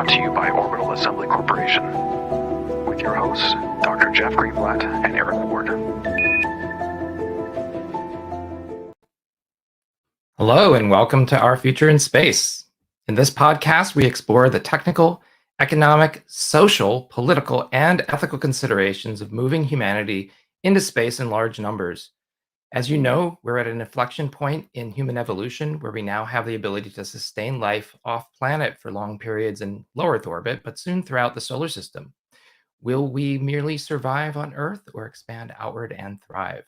brought to you by Orbital Assembly Corporation, with your hosts, Dr. Jeff Greenblatt and Eric Ward. Hello, and welcome to Our Future in Space. In this podcast, we explore the technical, economic, social, political, and ethical considerations of moving humanity into space in large numbers. As you know, we're at an inflection point in human evolution where we now have the ability to sustain life off-planet for long periods in low Earth orbit, but soon throughout the solar system. Will we merely survive on Earth or expand outward and thrive?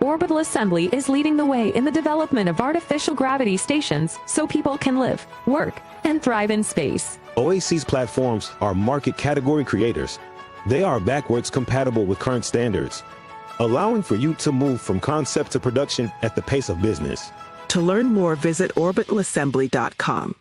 Orbital Assembly is leading the way in the development of artificial gravity stations so people can live, work, and thrive in space. OAC's platforms are market category creators. They are backwards compatible with current standards, allowing for you to move from concept to production at the pace of business. To learn more, visit orbitalassembly.com.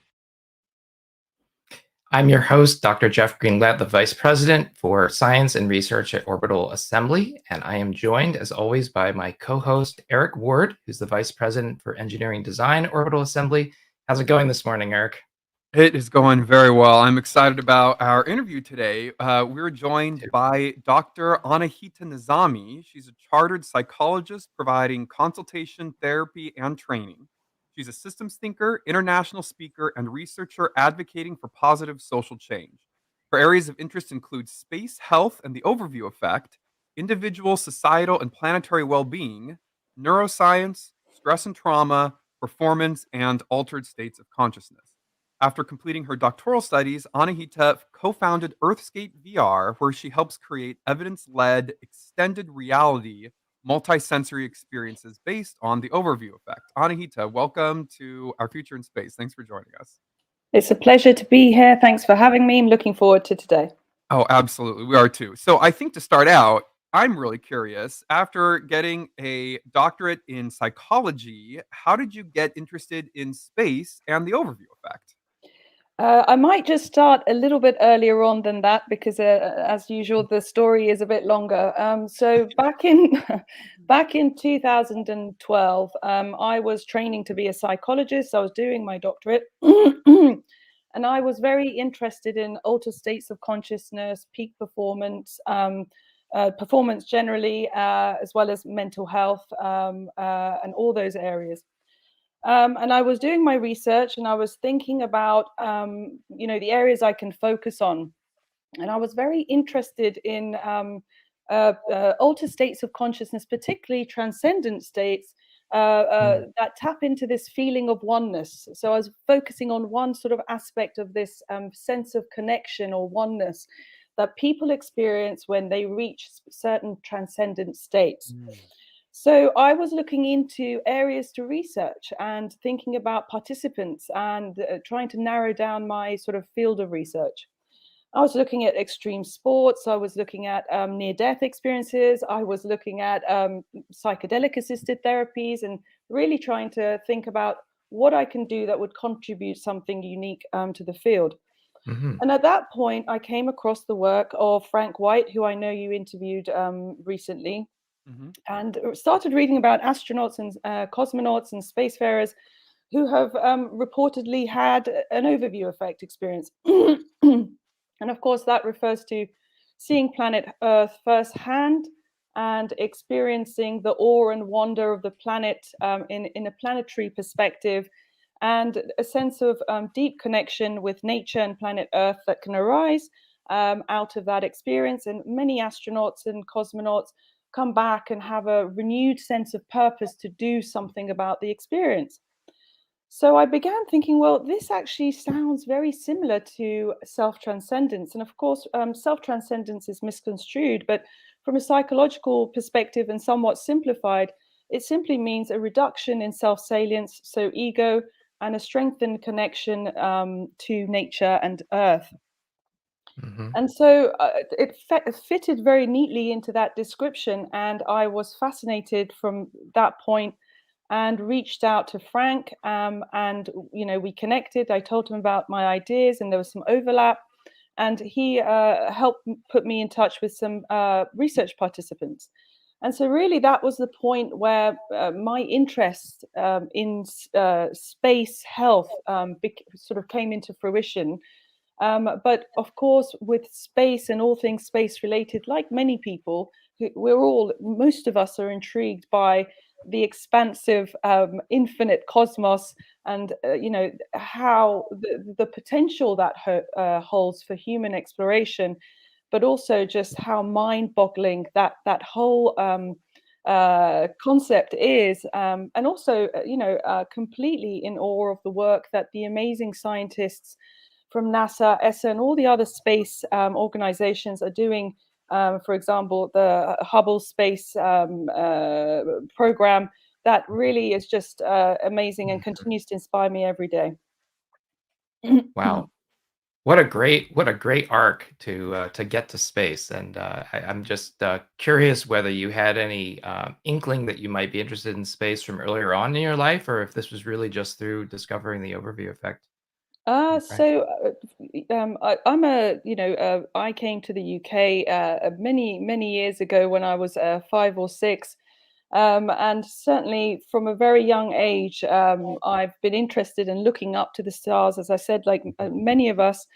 I'm your host, Dr. Jeff Greenblatt, the Vice President for Science and Research at Orbital Assembly, and I am joined, as always, by my co-host, Eric Ward, who's the Vice President for Engineering Design at Orbital Assembly. How's it going this morning, Eric? It is going very well. I'm excited about our interview today. We're joined by Dr. Annahita Nezami. She's a chartered psychologist providing consultation, therapy, and training. She's a systems thinker, international speaker, and researcher advocating for positive social change. Her areas of interest include space health and the overview effect, individual, societal, and planetary well-being, neuroscience, stress and trauma, performance, and altered states of consciousness. After completing her doctoral studies, Annahita co-founded Earthscape VR, where she helps create evidence-led, extended reality, multi-sensory experiences based on the overview effect. Annahita, welcome to Our Future in Space. Thanks for joining us. It's a pleasure to be here. Thanks for having me. I'm looking forward to today. Oh, absolutely. We are too. So I think to start out, I'm really curious. After getting a doctorate in psychology, how did you get interested in space and the overview effect? I might just start a little bit earlier on than that because, as usual, the story is a bit longer. So back in 2012, I was training to be a psychologist. I was doing my doctorate, and I was very interested in altered states of consciousness, peak performance, performance generally, as well as mental health, and all those areas. And I was doing my research and I was thinking about, the areas I can focus on. And I was very interested in altered states of consciousness, particularly transcendent states that tap into this feeling of oneness. So I was focusing on one sort of aspect of this sense of connection or oneness that people experience when they reach certain transcendent states. So I was looking into areas to research and thinking about participants and trying to narrow down my sort of field of research. I was looking at extreme sports. I was looking at near-death experiences. I was looking at psychedelic-assisted therapies and really trying to think about what I can do that would contribute something unique to the field. Mm-hmm. And at that point, I came across the work of Frank White, who I know you interviewed recently. Mm-hmm. And started reading about astronauts and cosmonauts and spacefarers who have reportedly had an overview effect experience. And of course, that refers to seeing planet Earth firsthand and experiencing the awe and wonder of the planet in a planetary perspective, and a sense of deep connection with nature and planet Earth that can arise out of that experience. And many astronauts and cosmonauts come back and have a renewed sense of purpose to do something about the experience. So I began thinking, well, this actually sounds very similar to self-transcendence. And of course, self-transcendence is misconstrued, but from a psychological perspective and somewhat simplified, it simply means a reduction in self-salience, so ego, and a strengthened connection to nature and Earth. Mm-hmm. And so it fitted very neatly into that description. And I was fascinated from that point and reached out to Frank. And, we connected. I told him about my ideas and there was some overlap. And he helped put me in touch with some research participants. And so really that was the point where my interest in space health sort of came into fruition. But of course, with space and all things space related, like many people, most of us are intrigued by the expansive, infinite cosmos, and how the potential that holds for human exploration, but also just how mind-boggling that whole concept is, and also completely in awe of the work that the amazing scientists from NASA, ESA, and all the other space organizations are doing. For example, the Hubble Space program, that really is just amazing and continues to inspire me every day. Wow. What a great arc to get to space. And I'm just curious whether you had any inkling that you might be interested in space from earlier on in your life, or if this was really just through discovering the overview effect. So I came to the UK many years ago when I was 5 or 6. And certainly from a very young age, I've been interested in looking up to the stars, as I said, like many of us,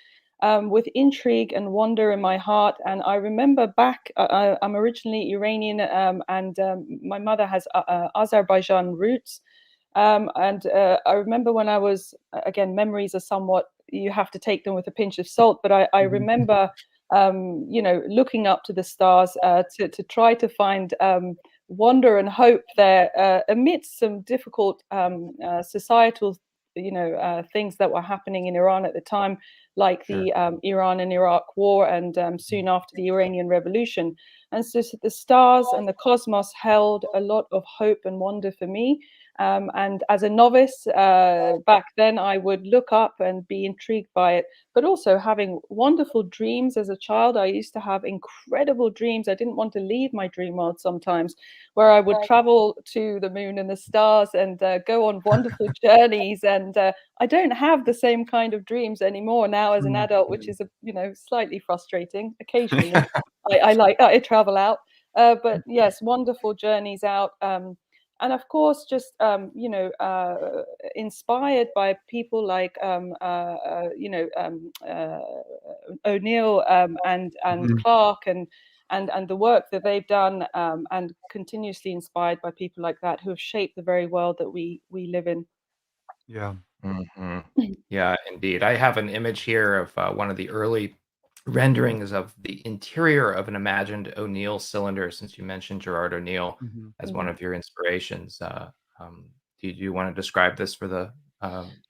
with intrigue and wonder in my heart. And I remember back, I'm originally Iranian, and my mother has Azerbaijan roots. And I remember when I was, again, memories are somewhat, you have to take them with a pinch of salt, but I remember, looking up to the stars to try to find wonder and hope there amidst some difficult societal things that were happening in Iran at the time, like the Iran and Iraq war, and soon after the Iranian Revolution. And so the stars and the cosmos held a lot of hope and wonder for me. And as a novice back then, I would look up and be intrigued by it, but also having wonderful dreams as a child. I used to have incredible dreams. I didn't want to leave my dream world sometimes, where I would travel to the moon and the stars and go on wonderful journeys. And I don't have the same kind of dreams anymore now as an adult, which is slightly frustrating. Occasionally, I travel out, but yes, wonderful journeys out. And of course, just inspired by people like O'Neill and Clark, and the work that they've done, and continuously inspired by people like that who have shaped the very world that we live in. Yeah. Mhm. Yeah, indeed. I have an image here of one of the early renderings of the interior of an imagined O'Neill cylinder, since you mentioned Gerard O'Neill as one of your inspirations. Do you want to describe this for the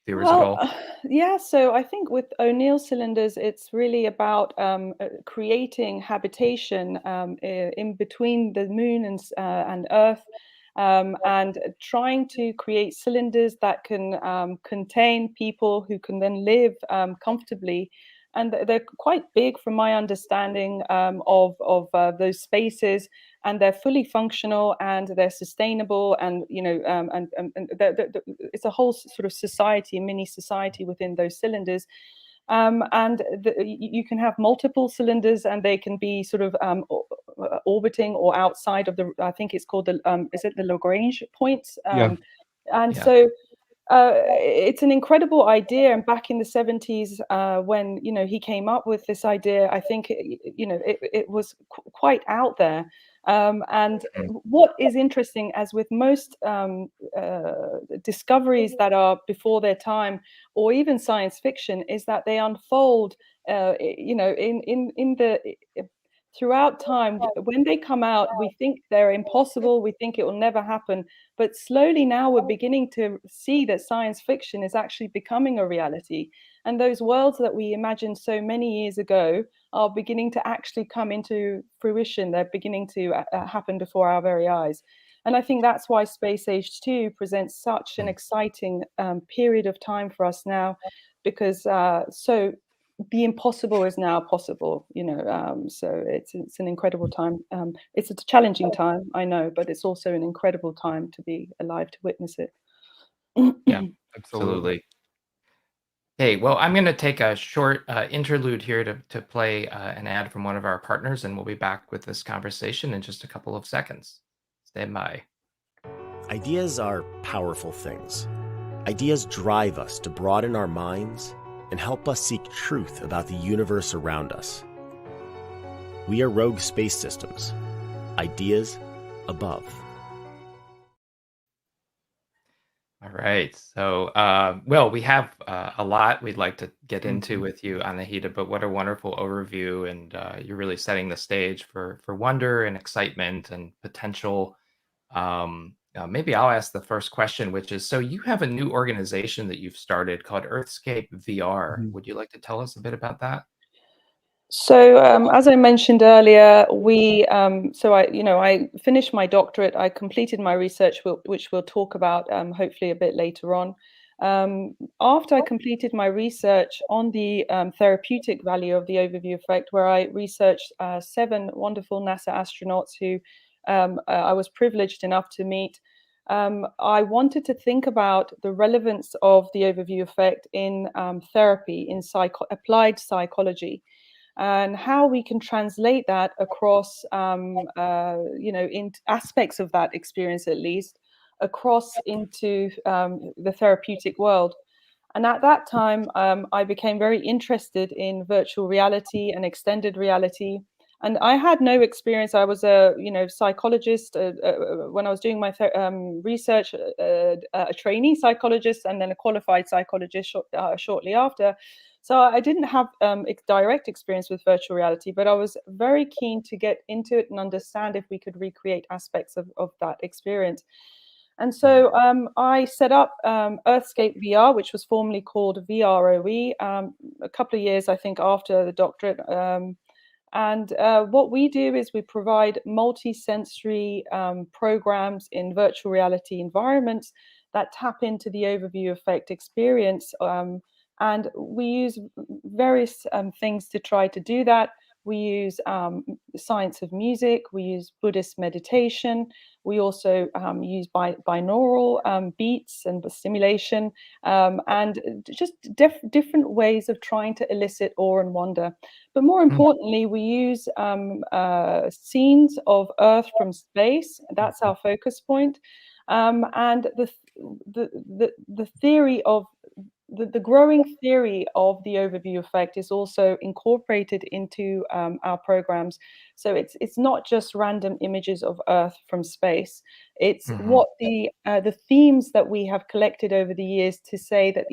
viewers at all? Yeah, so I think with O'Neill cylinders, it's really about creating habitation in between the moon and Earth, and trying to create cylinders that can contain people who can then live comfortably. And they're quite big, from my understanding, of those spaces, and they're fully functional and they're sustainable, and it's a whole sort of society, mini society within those cylinders. And you can have multiple cylinders, and they can be sort of orbiting or outside of the, I think it's called the, is it the Lagrange points? And so it's an incredible idea. And back in the 70s, when he came up with this idea, I think it was quite out there. And what is interesting, as with most discoveries that are before their time, or even science fiction, is that they unfold, in the throughout time. When they come out, we think they're impossible. We think it will never happen. But slowly now we're beginning to see that science fiction is actually becoming a reality. And those worlds that we imagined so many years ago are beginning to actually come into fruition. They're beginning to happen before our very eyes. And I think that's why Space Age 2 presents such an exciting period of time for us now, because so the impossible is now possible, so it's an incredible time. It's a challenging time, I know, but it's also an incredible time to be alive to witness it. Yeah, absolutely. Hey, well, I'm going to take a short interlude here to play an ad from one of our partners, and we'll be back with this conversation in just a couple of seconds. Stand by. Ideas are powerful things. Ideas drive us to broaden our minds, and help us seek truth about the universe around us. We are Rogue Space Systems. Ideas above. All right. So, we have a lot we'd like to get into with you, Annahita, but what a wonderful overview. And you're really setting the stage for wonder and excitement and potential. Maybe I'll ask the first question, which is, so you have a new organization that you've started called Earthscape VR. Would you like to tell us a bit about that? So, as I mentioned earlier, I finished my doctorate. I completed my research, which we'll talk about hopefully a bit later on. After I completed my research on the therapeutic value of the overview effect, where I researched 7 wonderful NASA astronauts who I was privileged enough to meet, I wanted to think about the relevance of the overview effect in therapy, in applied psychology, and how we can translate that across, in aspects of that experience, at least, across into the therapeutic world. And at that time, I became very interested in virtual reality and extended reality. And I had no experience. I was a psychologist when I was doing my research, a trainee psychologist, and then a qualified psychologist shortly after. So I didn't have direct experience with virtual reality, but I was very keen to get into it and understand if we could recreate aspects of that experience. And so I set up Earthscape VR, which was formerly called VROE, a couple of years, I think, after the doctorate. And what we do is we provide multi-sensory programs in virtual reality environments that tap into the overview effect experience. And we use various things to try to do that. We use science of music. We use Buddhist meditation. We also use binaural beats and stimulation, and just different ways of trying to elicit awe and wonder. But more importantly, we use scenes of Earth from space. That's our focus point. And the theory of the growing theory of the overview effect is also incorporated into our programs. So it's not just random images of Earth from space. It's what the themes that we have collected over the years to say that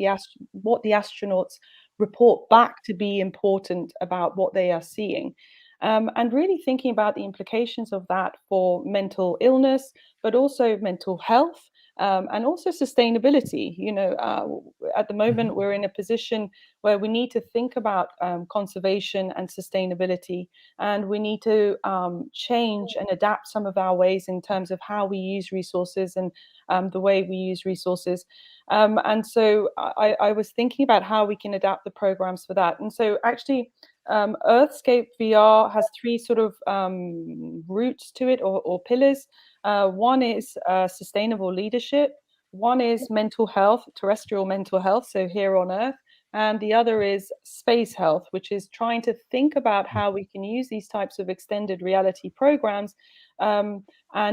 what the astronauts report back to be important about what they are seeing. And really thinking about the implications of that for mental illness, but also mental health. And also sustainability. At the moment, we're in a position where we need to think about conservation and sustainability, and we need to change and adapt some of our ways in terms of how we use resources and the way we use resources. And so I was thinking about how we can adapt the programs for that. And so actually, Earthscape VR has 3 sort of roots to it, or pillars. One is sustainable leadership. One is mental health, terrestrial mental health, so here on Earth. And the other is space health, which is trying to think about how we can use these types of extended reality programs and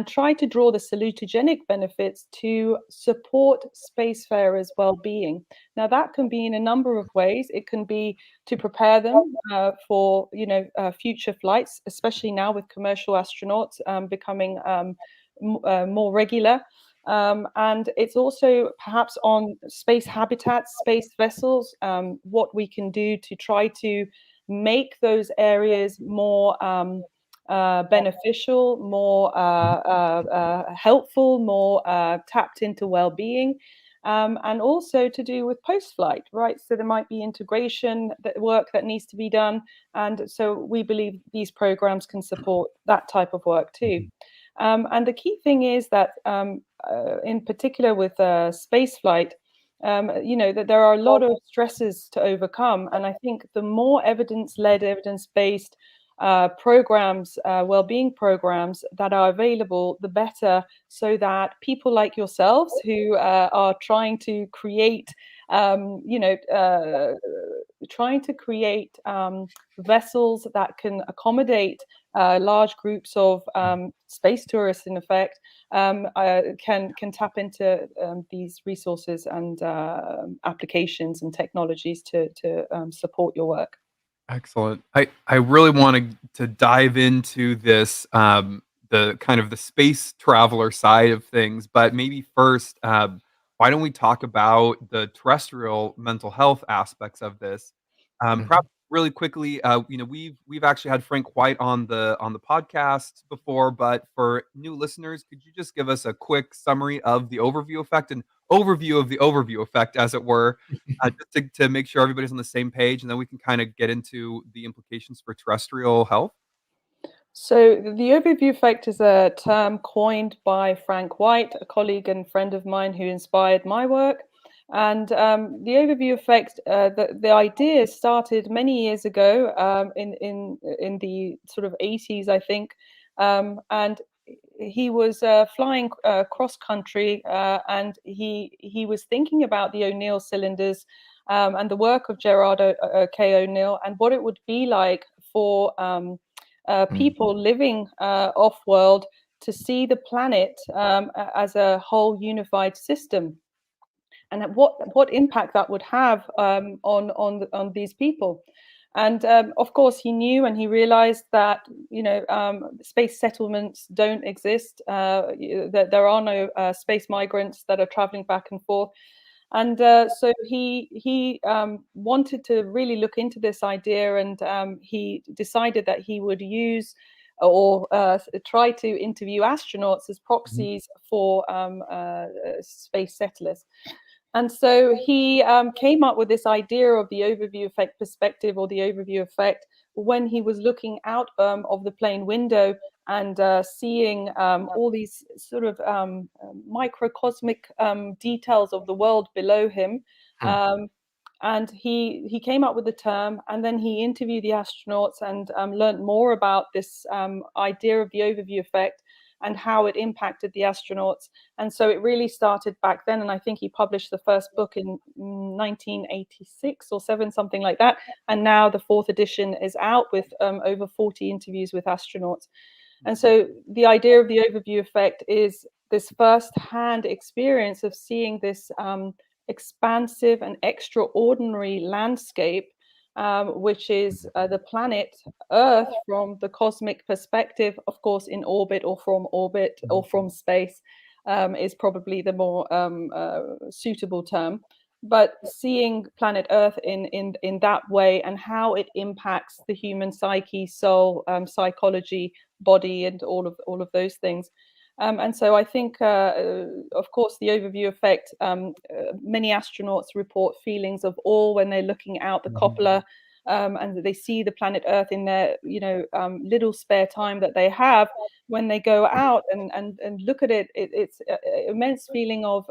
try to draw the salutogenic benefits to support spacefarers' well-being. Now, that can be in a number of ways. It can be to prepare them for future flights, especially now with commercial astronauts becoming more regular. And it's also perhaps on space habitats, space vessels, what we can do to try to make those areas more beneficial, more helpful, more tapped into well-being, and also to do with post-flight, right? So there might be integration work that needs to be done. And so we believe these programs can support that type of work too. And the key thing is that, in particular with spaceflight, that there are a lot of stresses to overcome. And I think the more evidence-led, evidence-based programs, well-being programs that are available, the better, so that people like yourselves who are trying to create trying to create vessels that can accommodate large groups of space tourists, in effect, can tap into these resources and applications and technologies to support your work. Excellent. I really wanted to dive into this, the kind of the space traveler side of things, but maybe first, why don't we talk about the terrestrial mental health aspects of this? Perhaps really quickly, we've actually had Frank White on the podcast before, but for new listeners, could you just give us a quick summary of the overview effect and overview of the overview effect, as it were? Just to make sure everybody's on the same page, and then we can kind of get into the implications for terrestrial health. So the overview effect is a term coined by Frank White, a colleague and friend of mine who inspired my work. And the overview effect, the idea started many years ago, in the sort of 80s, I think. And he was flying cross country, and he was thinking about the O'Neill cylinders and the work of Gerard K. O'Neill, and what it would be like for people living off-world to see the planet as a whole unified system, and what impact that would have on these people. And of course, he knew and he realized that space settlements don't exist. That there are no space migrants that are traveling back and forth. And so he wanted to really look into this idea, and he decided that he would use or try to interview astronauts as proxies for space settlers. And so he came up with this idea of the overview effect perspective, or the overview effect, when he was looking out of the plane window and seeing all these sort of microcosmic details of the world below him. And he came up with the term, and then he interviewed the astronauts and learned more about this idea of the overview effect and how it impacted the astronauts. And so it really started back then. And I think he published the first book in 1986 or 7, something like that. And now the 4th edition is out with over 40 interviews with astronauts. And so the idea of the overview effect is this first-hand experience of seeing this expansive and extraordinary landscape, which is the planet Earth from the cosmic perspective, of course, in orbit or from space, is probably the more suitable term. But seeing planet Earth in that way, and how it impacts the human psyche, soul, psychology, body, and all of those things. And so I think, of course, the overview effect, many astronauts report feelings of awe when they're looking out the cupola, and they see the planet Earth in their, little spare time that they have. When they go out and look at it, it's an immense feeling of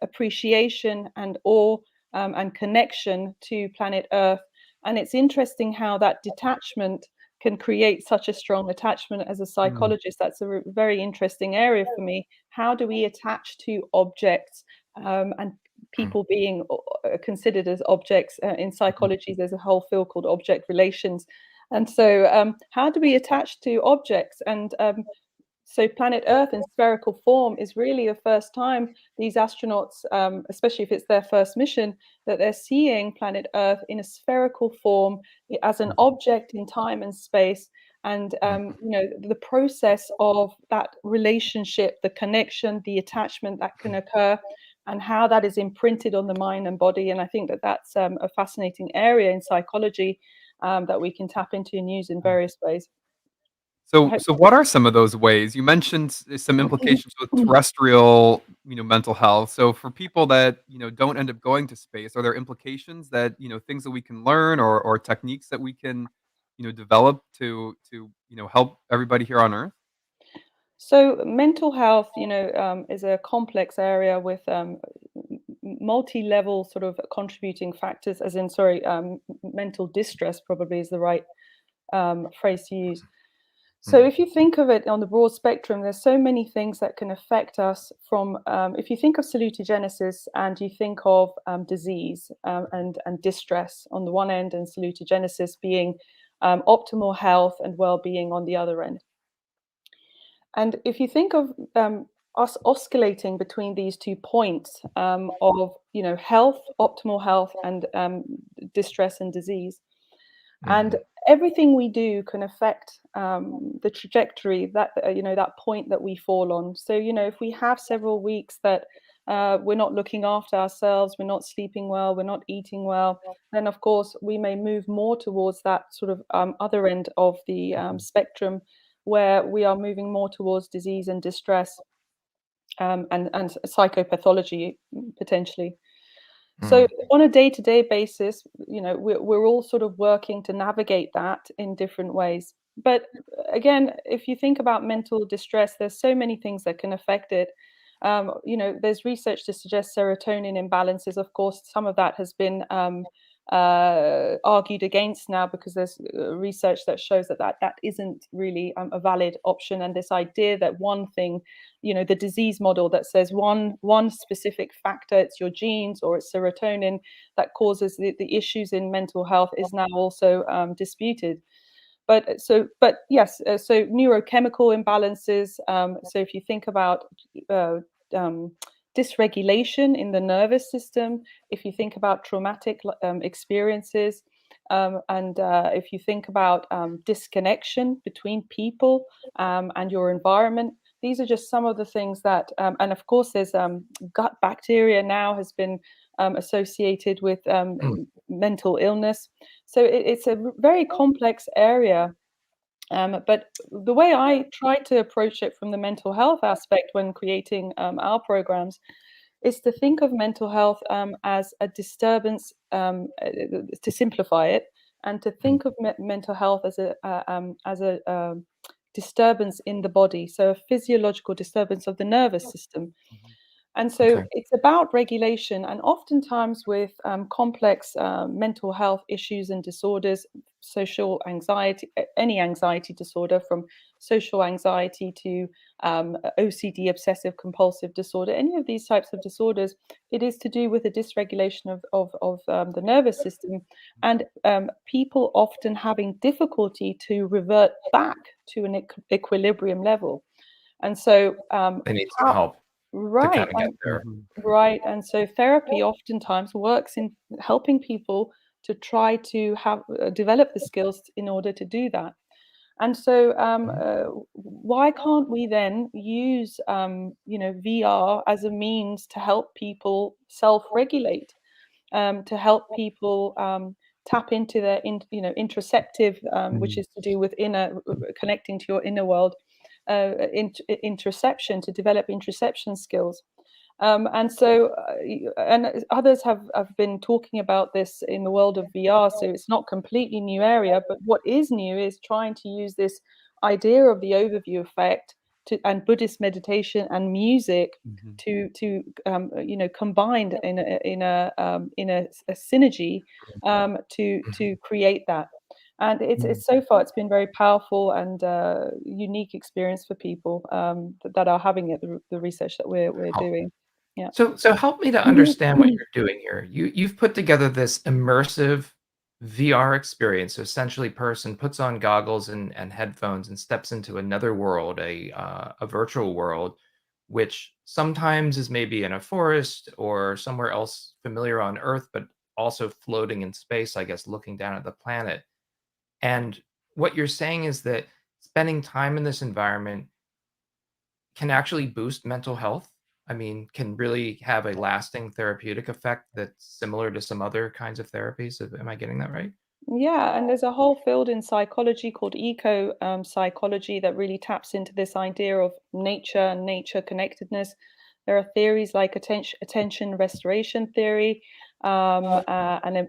appreciation and awe and connection to planet Earth. And it's interesting how that detachment can create such a strong attachment. As a psychologist, that's a very interesting area for me. How do we attach to objects, and people being considered as objects? In psychology, there's a whole field called object relations. And so how do we attach to objects? And so planet Earth in spherical form is really the first time these astronauts, especially if it's their first mission, that they're seeing planet Earth in a spherical form as an object in time and space. And, the process of that relationship, the connection, the attachment that can occur, and how that is imprinted on the mind and body. And I think that that's a fascinating area in psychology that we can tap into and use in various ways. So what are some of those ways? You mentioned some implications with terrestrial, mental health. So for people that, don't end up going to space, are there implications that, things that we can learn or techniques that we can, develop to help everybody here on Earth? So mental health, is a complex area with multi-level sort of contributing factors, mental distress probably is the right phrase to use. So if you think of it on the broad spectrum, there's so many things that can affect us from, if you think of salutogenesis and you think of disease and distress on the one end, and salutogenesis being optimal health and well-being on the other end. And if you think of us oscillating between these 2 points of, health, optimal health, and distress and disease, and everything we do can affect the trajectory that that point that we fall on. So if we have several weeks that we're not looking after ourselves, we're not sleeping well, we're not eating well, then of course we may move more towards that sort of other end of the spectrum, where we are moving more towards disease and distress and psychopathology potentially. So on a day-to-day basis, we're all sort of working to navigate that in different ways. But again, if you think about mental distress, there's so many things that can affect it. There's research to suggest serotonin imbalances. Of course, some of that has been argued against now, because there's research that shows that isn't really a valid option. And this idea that one thing, the disease model that says one specific factor, it's your genes or it's serotonin that causes the issues in mental health, is now also disputed. But yes, so neurochemical imbalances. So if you think about dysregulation in the nervous system, if you think about traumatic experiences, and if you think about disconnection between people and your environment, these are just some of the things that, and of course there's gut bacteria now has been associated with mental illness. So it's a very complex area. But the way I try to approach it from the mental health aspect when creating our programs is to think of mental health as a disturbance, to simplify it, and to think of mental health as a disturbance in the body, so a physiological disturbance of the nervous system. And so it's about regulation, and oftentimes with complex mental health issues and disorders, social anxiety, any anxiety disorder, from social anxiety to OCD, obsessive compulsive disorder, any of these types of disorders, it is to do with a dysregulation of the nervous system, and people often having difficulty to revert back to an equilibrium level. And so they need some help. Right. To kind of get there. Right. And so therapy oftentimes works in helping people to try to have develop the skills in order to do that. And so why can't we then use VR as a means to help people self-regulate, to help people tap into their interoceptive, which is to do with connecting to your inner world, interoception, to develop interoception skills. And so, and others have been talking about this in the world of VR, so it's not completely new area, but what is new is trying to use this idea of the overview effect and Buddhist meditation and music to combined in a synergy to create that. And it's so far, it's been very powerful and unique experience for people that are having it, the research that we're doing. Yeah. So help me to understand what you're doing here. You've put together this immersive VR experience. So essentially, person puts on goggles and headphones and steps into another world, a virtual world, which sometimes is maybe in a forest or somewhere else familiar on Earth, but also floating in space, I guess, looking down at the planet. And what you're saying is that spending time in this environment can actually boost mental health. I mean, can really have a lasting therapeutic effect that's similar to some other kinds of therapies. Am I getting that right? Yeah, and there's a whole field in psychology called eco psychology that really taps into this idea of nature and nature connectedness. There are theories like attention restoration theory and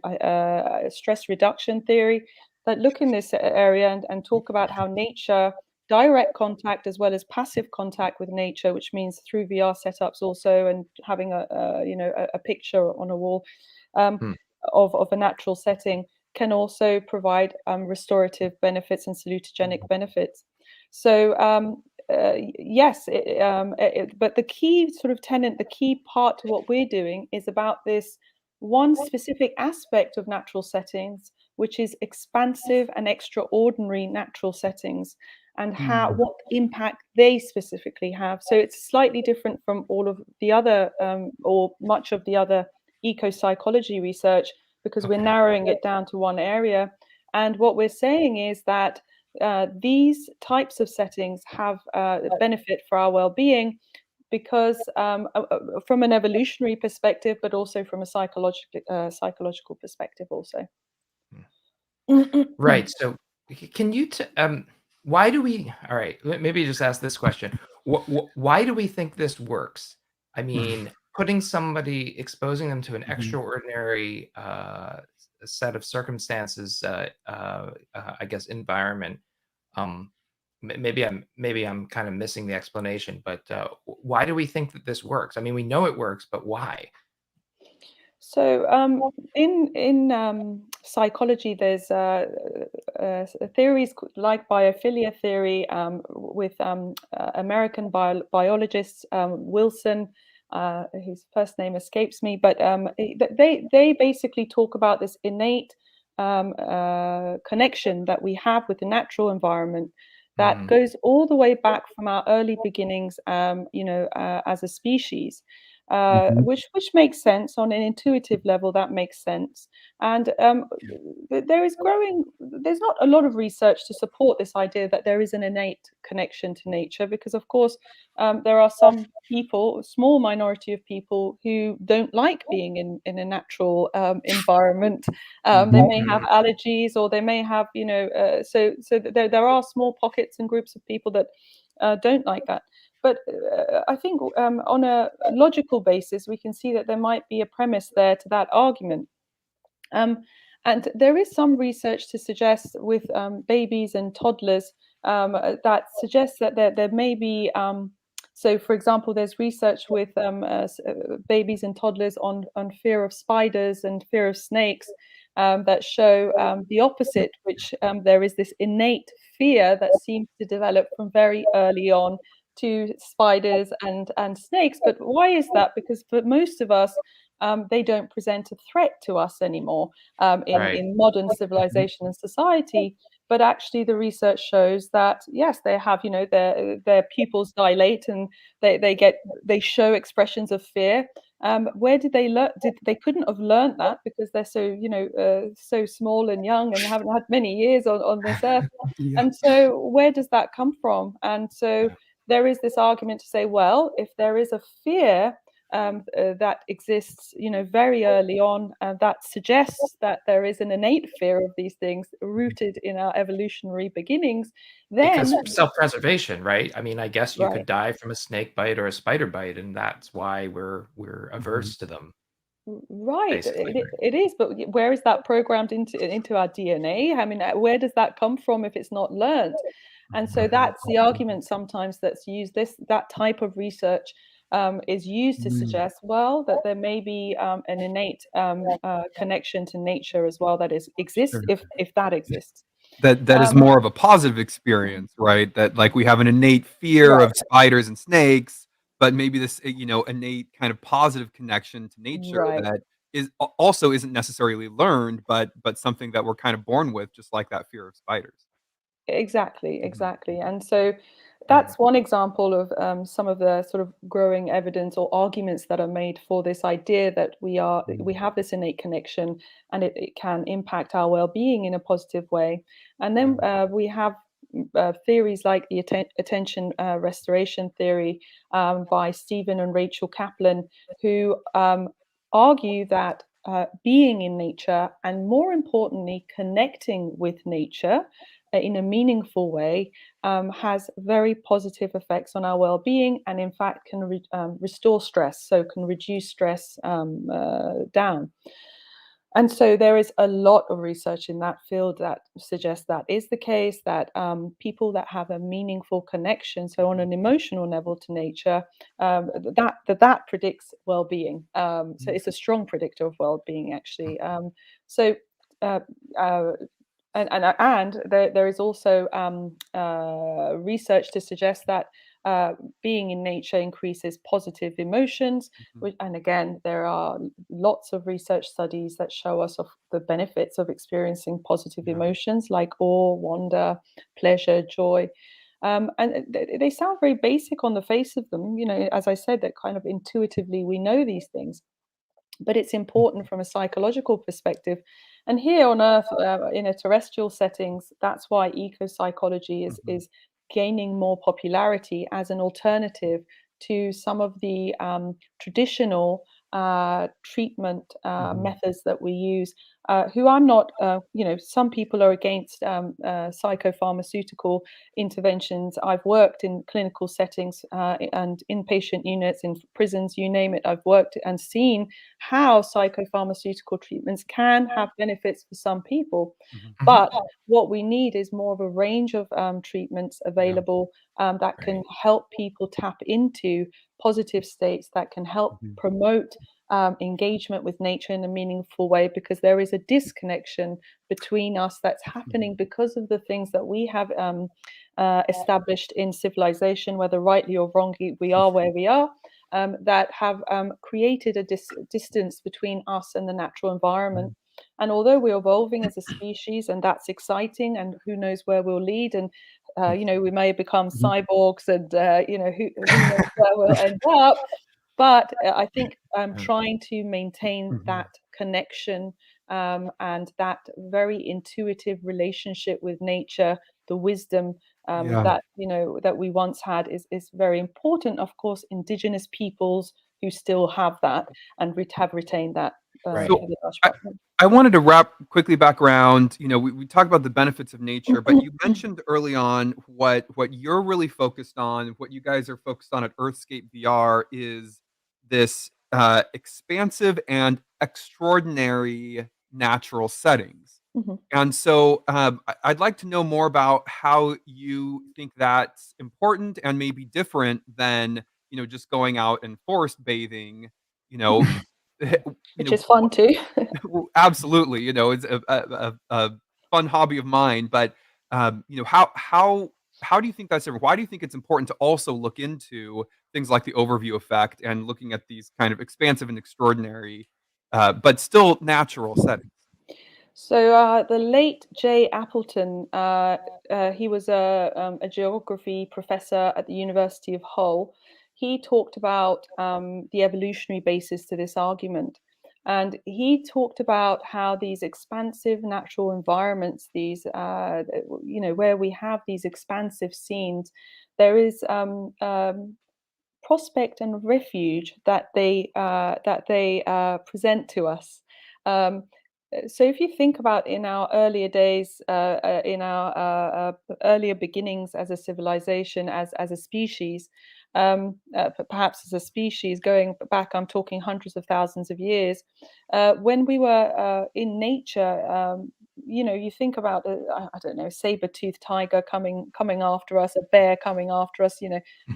stress reduction theory that look in this area and talk about how nature, direct contact as well as passive contact with nature, which means through VR setups also, and having a picture on a wall of a natural setting, can also provide restorative benefits and salutogenic benefits. So yes, but the key sort of tenet, the key part to what we're doing is about this one specific aspect of natural settings, which is expansive and extraordinary natural settings, and how what impact they specifically have. So it's slightly different from all of the other or much of the other eco-psychology research, because we're narrowing it down to one area. And what we're saying is that these types of settings have benefit for our well-being, because from an evolutionary perspective, but also from a psychological perspective also. Right. So can you why do we, all right, maybe just ask this question. Why do we think this works? I mean, putting somebody, exposing them to an extraordinary set of circumstances, I guess, environment. Maybe I'm kind of missing the explanation, but why do we think that this works? I mean, we know it works, but why? So in psychology, there's theories like biophilia theory with American biologist Wilson, whose first name escapes me, but they basically talk about this innate connection that we have with the natural environment that goes all the way back from our early beginnings, as a species. Which makes sense on an intuitive level. That makes sense, and there's not a lot of research to support this idea that there is an innate connection to nature, because of course there are some people, a small minority of people, who don't like being in a natural environment. They may have allergies, or they may have, so there are small pockets and groups of people that don't like that. But I think on a logical basis, we can see that there might be a premise there to that argument. And there is some research to suggest with babies and toddlers that suggests that there may be, so for example, there's research with babies and toddlers on fear of spiders and fear of snakes that show the opposite, which there is this innate fear that seems to develop from very early on to spiders and snakes. But why is that? Because for most of us, they don't present a threat to us anymore in modern civilization and society. But actually, the research shows that yes, they have, their pupils dilate and they show expressions of fear. Where did they learn? They couldn't have learned that because they're so so small and young and haven't had many years on this earth. And so where does that come from? And so there is this argument to say, well, if there is a fear that exists, very early on, that suggests that there is an innate fear of these things rooted in our evolutionary beginnings, then because self-preservation, right? I mean, I guess you could die from a snake bite or a spider bite, and that's why we're averse to them. Right, it is, but where is that programmed into our DNA? I mean, where does that come from if it's not learned? And so that's the argument sometimes that's used. That type of research is used to suggest, well, that there may be an innate connection to nature as well that exists, if that exists. That is more of a positive experience, right? That like we have an innate fear of spiders and snakes, but maybe this innate kind of positive connection to nature that is also isn't necessarily learned, but something that we're kind of born with, just like that fear of spiders. Exactly. And so that's one example of some of the sort of growing evidence or arguments that are made for this idea that we have this innate connection, and it can impact our well-being in a positive way. And then we have theories like the attention restoration theory by Stephen and Rachel Kaplan, who argue that being in nature, and more importantly, connecting with nature in a meaningful way, has very positive effects on our well-being, and in fact can restore stress, so can reduce stress down. And so there is a lot of research in that field that suggests that is the case, that people that have a meaningful connection, so on an emotional level to nature, that predicts well-being. So it's a strong predictor of well-being, actually. So and there is also research to suggest that being in nature increases positive emotions. And again, there are lots of research studies that show us of the benefits of experiencing positive emotions like awe, wonder, pleasure, joy. And they sound very basic on the face of them. As I said, that kind of intuitively we know these things. But it's important from a psychological perspective. And here on Earth, in a terrestrial settings, that's why eco-psychology is gaining more popularity as an alternative to some of the traditional treatment methods that we use. Who I'm not, some people are against psychopharmaceutical interventions. I've worked in clinical settings and inpatient units, in prisons, you name it. I've worked and seen how psychopharmaceutical treatments can have benefits for some people. But what we need is more of a range of treatments available that can help people tap into positive states, that can help promote engagement with nature in a meaningful way, because there is a disconnection between us that's happening because of the things that we have established in civilization, whether rightly or wrongly we are where we are, that have created a distance between us and the natural environment. And although we're evolving as a species, and that's exciting, and who knows where we'll lead, and we may become cyborgs, and who knows where we'll end up. But I think trying to maintain that connection and that very intuitive relationship with nature, the wisdom that we once had is very important. Of course, indigenous peoples who still have that and have retained that. I wanted to wrap quickly back around. We talk about the benefits of nature, but you mentioned early on what you're really focused on, what you guys are focused on at Earthscape VR is this expansive and extraordinary natural settings. And so I'd like to know more about how you think that's important and maybe different than, just going out and forest bathing, which is fun too. Absolutely. It's a fun hobby of mine, but how do you think that's different? Why do you think it's important to also look into things like the overview effect and looking at these kind of expansive and extraordinary, but still natural settings? So the late J. Appleton, he was a geography professor at the University of Hull. He talked about the evolutionary basis to this argument. And he talked about how these expansive natural environments, these, where we have these expansive scenes, there is prospect and refuge that they present to us. So if you think about in our earlier days, in our earlier beginnings as a civilization, as a species, perhaps as a species going back, I'm talking hundreds of thousands of years, when we were in nature, you think about, I don't know, saber-toothed tiger coming after us, a bear coming after us,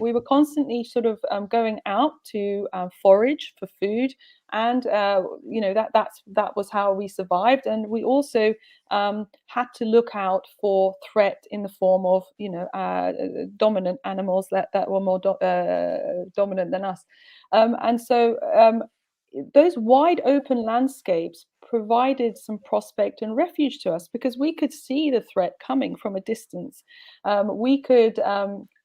we were constantly sort of going out to forage for food. And that was how we survived, and we also had to look out for threat in the form of dominant animals that were more dominant than us, and so those wide open landscapes provided some prospect and refuge to us because we could see the threat coming from a distance. We could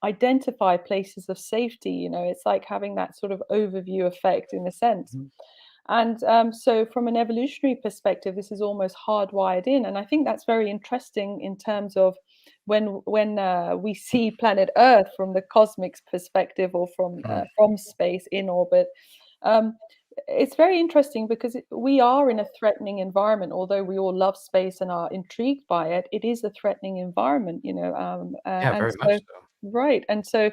identify places of safety. It's like having that sort of overview effect in a sense. And so from an evolutionary perspective, this is almost hardwired in. And I think that's very interesting in terms of when we see planet Earth from the cosmic perspective, or from space in orbit. It's very interesting because we are in a threatening environment. Although we all love space and are intrigued by it, it is a threatening environment, Very much so. Right. And so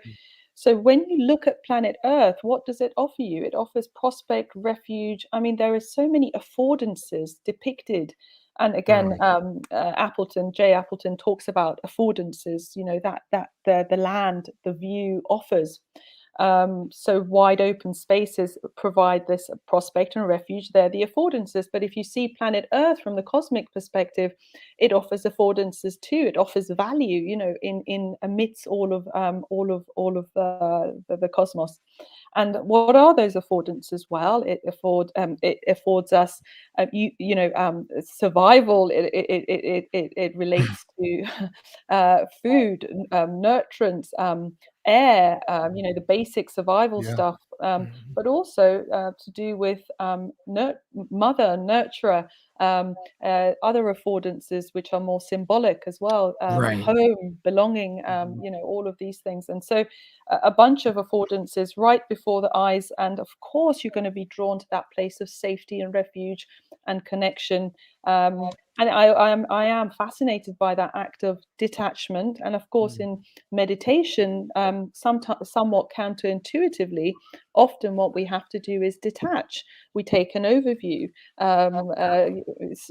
when you look at planet Earth, what does it offer you? It offers prospect, refuge. I mean, there are so many affordances depicted. And again, J. Appleton talks about affordances, that the land, the view offers. So wide open spaces provide this prospect and refuge. They're the affordances. But if you see planet Earth from the cosmic perspective, it offers affordances too. It offers value, in amidst all of the cosmos. And what are those affordances? Well, it affords us, survival. It relates to food, nurturance, air, the basic survival Yeah. stuff, but also to do with mother, nurturer, other affordances which are more symbolic as well, Right. home, belonging, all of these things. And so a bunch of affordances right before the eyes. And of course, you're going to be drawn to that place of safety and refuge and connection. And I am fascinated by that act of detachment. And of course, in meditation, somewhat counterintuitively, often what we have to do is detach. We take an overview.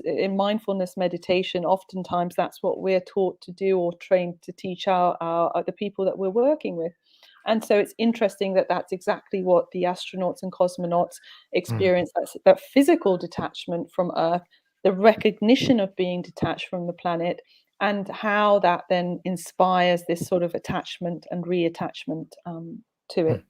In mindfulness meditation, oftentimes that's what we're taught to do or trained to teach our the people that we're working with. And so it's interesting that that's exactly what the astronauts and cosmonauts experience, that physical detachment from Earth, the recognition of being detached from the planet, and how that then inspires this sort of attachment and reattachment to it.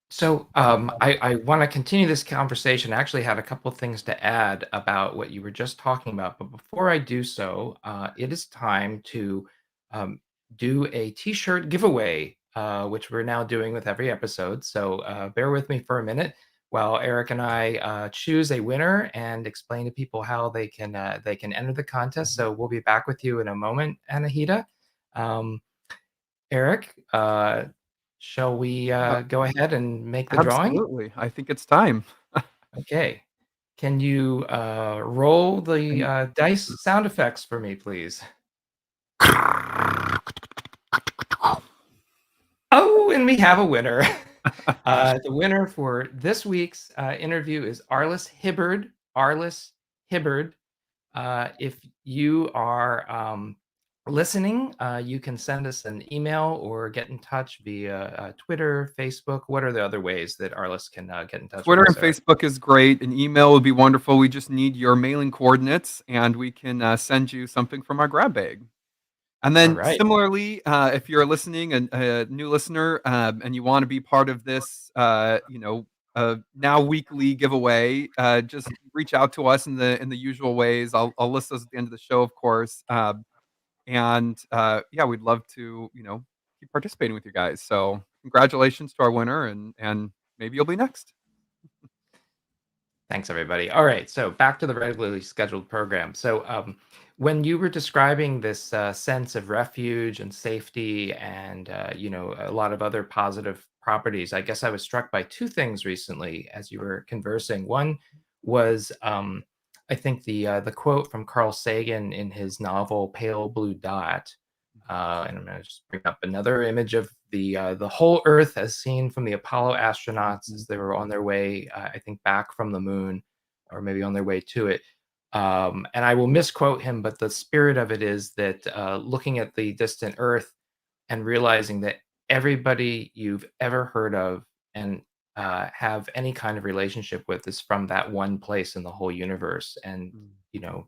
So I want to continue this conversation. I actually had a couple things to add about what you were just talking about. But before I do so, it is time to um, do a t-shirt giveaway, which we're now doing with every episode. So bear with me for a minute while Eric and I choose a winner and explain to people how they can enter the contest. So we'll be back with you in a moment, Annahita. Um, Eric, shall we go ahead and make the drawing? Absolutely. I think it's time. Okay. Can you roll the And- dice sound effects for me, please? Oh, and we have a winner. The winner for this week's interview is Arliss Hibbard. Arliss Hibbard. If you are listening, you can send us an email or get in touch via Twitter, Facebook. What are the other ways that Arliss can get in touch Twitter with and us, Eric? Facebook is great. An email would be wonderful. We just need your mailing coordinates, and we can send you something from our grab bag. And All then right. similarly, if you're listening and a new listener, and you want to be part of this, now weekly giveaway, just reach out to us in the usual ways. I'll list those at the end of the show, of course. Yeah, we'd love to keep participating with you guys. So congratulations to our winner, and maybe you'll be next. Thanks, everybody. All right, so back to the regularly scheduled program. So when you were describing this sense of refuge and safety and, a lot of other positive properties, I guess I was struck by two things recently as you were conversing. One was, I think, the quote from Carl Sagan in his novel Pale Blue Dot. And I'm going to just bring up another image of the whole Earth as seen from the Apollo astronauts as they were on their way, I think, back from the moon, or maybe on their way to it. And I will misquote him, but the spirit of it is that looking at the distant Earth and realizing that everybody you've ever heard of and have any kind of relationship with is from that one place in the whole universe, and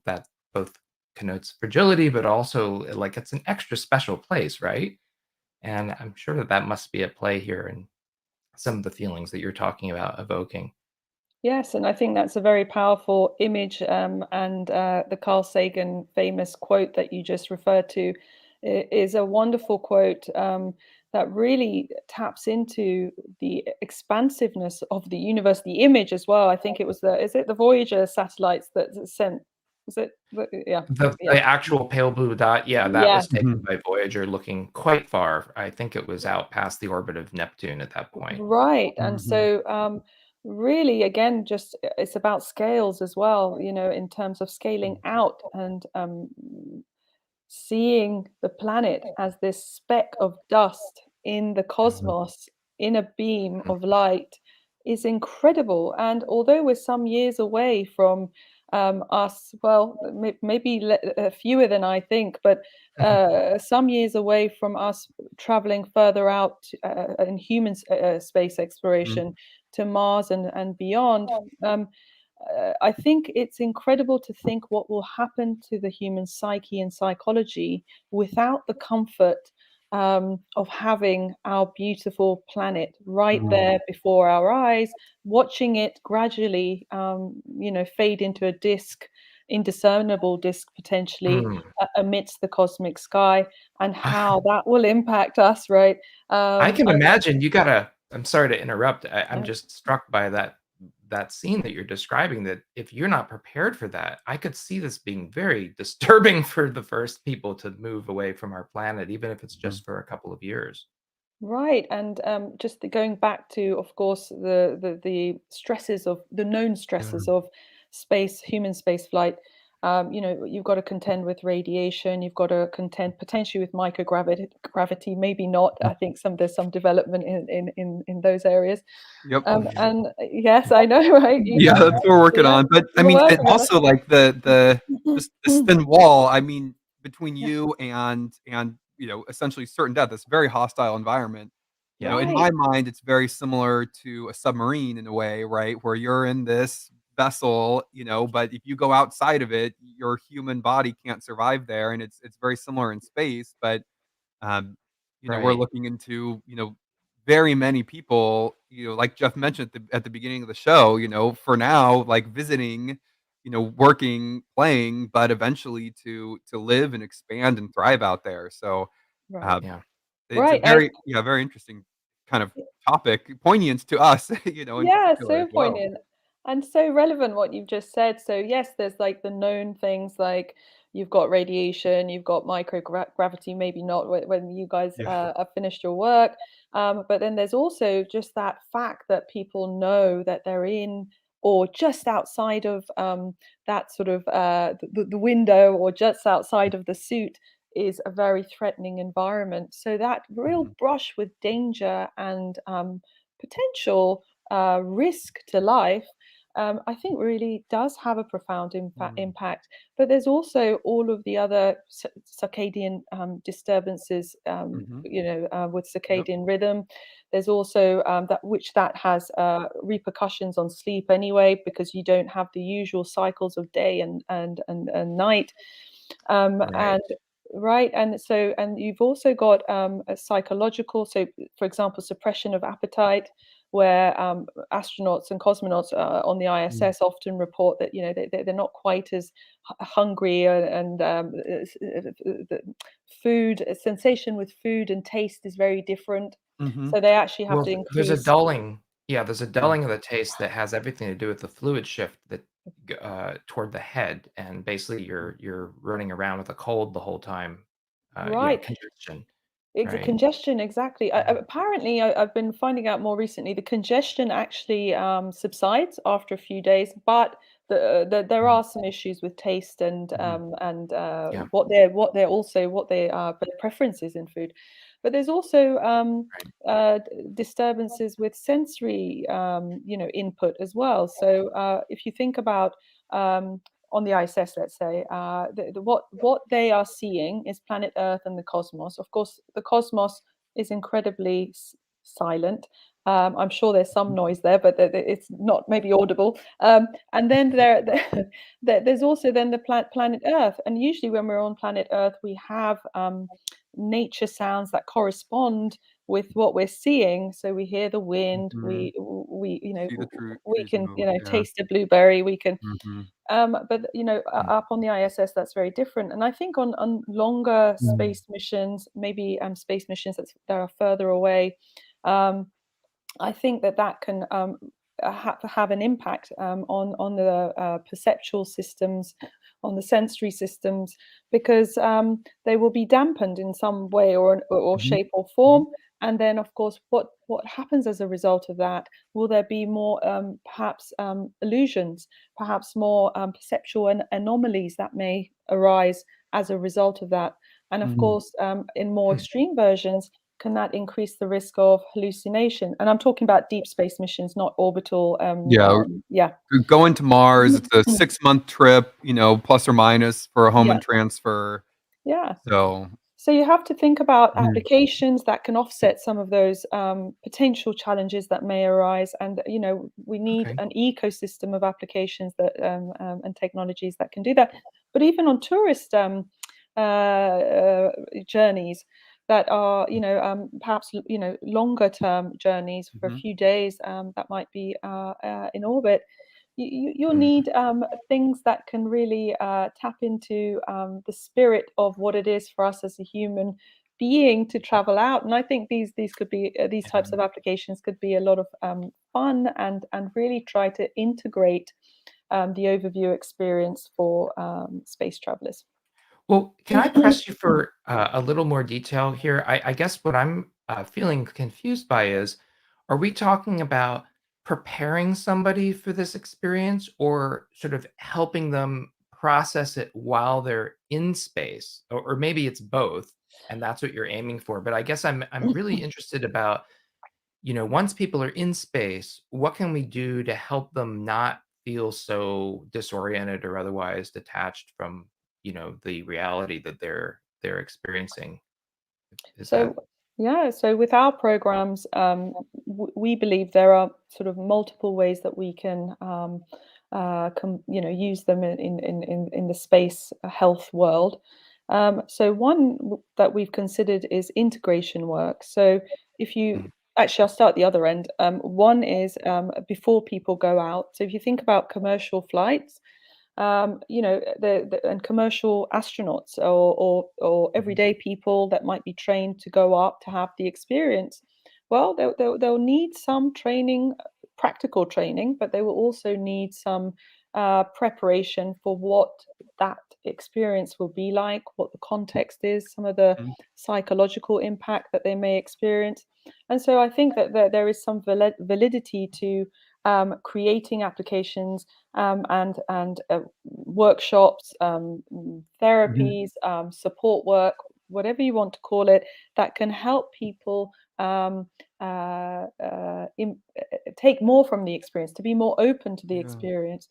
that both connotes fragility, but also like it's an extra special place, right? And I'm sure that that must be at play here in some of the feelings that you're talking about evoking. Yes, and I think that's a very powerful image. And the Carl Sagan famous quote that you just referred to is a wonderful quote that really taps into the expansiveness of the universe, the image as well. I think it was is it the Voyager satellites that sent, was it? Yeah. The actual pale blue dot, yeah, that Yeah. was taken by Voyager looking quite far. I think it was out past the orbit of Neptune at that point. Right. And so really, again, just it's about scales as well, in terms of scaling out and seeing the planet as this speck of dust in the cosmos, in a beam of light, is incredible. And although we're some years away from us, well, maybe fewer than I think, but some years away from us traveling further out in human space exploration to Mars and beyond. I think it's incredible to think what will happen to the human psyche and psychology without the comfort of having our beautiful planet right there before our eyes, watching it gradually, fade into a disk, indiscernible disk potentially amidst the cosmic sky, and how that will impact us, right? I can imagine you gotta. I'm sorry to interrupt. I'm Yeah. just struck by that scene that you're describing. That if you're not prepared for that, I could see this being very disturbing for the first people to move away from our planet, even if it's just for a couple of years. Right, and just going back to, of course, the stresses of the known stresses Mm. of human space flight. You've got to contend with radiation. You've got to contend potentially with gravity. Maybe not. I think there's some development in those areas. Yep. And yes, I know, right? Yeah, that's what we're working Yeah, on. But I you're mean, it working on also like the it. this thin wall. I mean, between Yeah. you and essentially certain death. This very hostile environment. Yeah. In Right. my mind, it's very similar to a submarine in a way, right? Where you're in this vessel, but if you go outside of it, your human body can't survive there, and it's very similar in space. But um, we're Right. looking into very many people, like Jeff mentioned at the beginning of the show, for now, like visiting, working, playing, but eventually to live and expand and thrive out there. So Right. uh, Yeah. it's a Right. very interesting kind of topic, poignant to us, in Yeah, particular as so well. poignant and so relevant what you've just said. So yes, there's like the known things like you've got radiation, you've got microgravity, maybe not when you guys Yeah. have finished your work. But then there's also just that fact that people know that they're in or just outside of that sort of the window or just outside of the suit is a very threatening environment. So that real Mhm. brush with danger and potential risk to life, I think really does have a profound impact. But there's also all of the other circadian disturbances, Hmm. with Yep. circadian rhythm. There's also that has repercussions on sleep anyway, because you don't have the usual cycles of day and night. Right. And right, and you've also got a psychological, so for example, suppression of appetite, where astronauts and cosmonauts on the ISS often report that they're not quite as hungry, and the food sensation with food and taste is very different. Hmm. So they actually have Well, to there's a increase. dulling. Yeah, there's a dulling of the taste that has everything to do with the fluid shift that toward the head, and basically you're running around with a cold the whole time. Right. Congestion. Right. Congestion, exactly. Mhm. Apparently, I've been finding out more recently, the congestion actually subsides after a few days, but there Mhm. are some issues with taste Hmm. and Yeah. what their preferences in food. But there's also Right. disturbances with sensory, input as well. So if you think about on the ISS, let's say, what they are seeing is planet Earth and the cosmos. Of course, the cosmos is incredibly silent. I'm sure there's some noise there, but it's not maybe audible. And then there's also then the planet Earth. And usually, when we're on planet Earth, we have nature sounds that correspond with what we're seeing. So we hear the wind. Hmm. We See the we trees can move. Yeah. taste a blueberry. We can Hmm. but Mm. up on the ISS, that's very different. And I think on longer Mm. space missions, maybe space missions that are further away, um, I think that can have an impact on the perceptual systems, on the sensory systems, because they will be dampened in some way or Hmm. shape or form. And then, of course, what happens as a result of that? Will there be more perhaps illusions, perhaps more perceptual anomalies that may arise as a result of that? And of Hmm. course, in more extreme versions, can that increase the risk of hallucination? And I'm talking about deep space missions, not orbital. Yeah, going to Mars, it's a 6-month trip, plus or minus for a Hohmann transfer. Yeah. So you have to think about applications that can offset some of those potential challenges that may arise, and we need an ecosystem of applications that and technologies that can do that. But even on tourist journeys that are perhaps longer term journeys for a few days that might be in orbit, you'll need things that can really tap into the spirit of what it is for us as a human being to travel out. And I think these could be these types of applications could be a lot of fun and really try to integrate the overview experience for space travelers. Well, can I press you for a little more detail here? I guess what I'm feeling confused by is, are we talking about preparing somebody for this experience or sort of helping them process it while they're in space? Or maybe it's both, and that's what you're aiming for. But I guess I'm really interested about, once people are in space, what can we do to help them not feel so disoriented or otherwise detached from the reality that they're experiencing? So with our programs, we believe there are sort of multiple ways that we can use them in the space health world. So one that we've considered is integration work. So if you actually, I'll start at the other end. One is before people go out. So if you think about commercial flights, and commercial astronauts or everyday people that might be trained to go up to have the experience, well, they'll need some training, practical training, but they will also need some preparation for what that experience will be like, what the context is, some of the psychological impact that they may experience. And so I think that there is some validity to creating applications and workshops, therapies, support work, whatever you want to call it, that can help people take more from the experience, to be more open to the experience.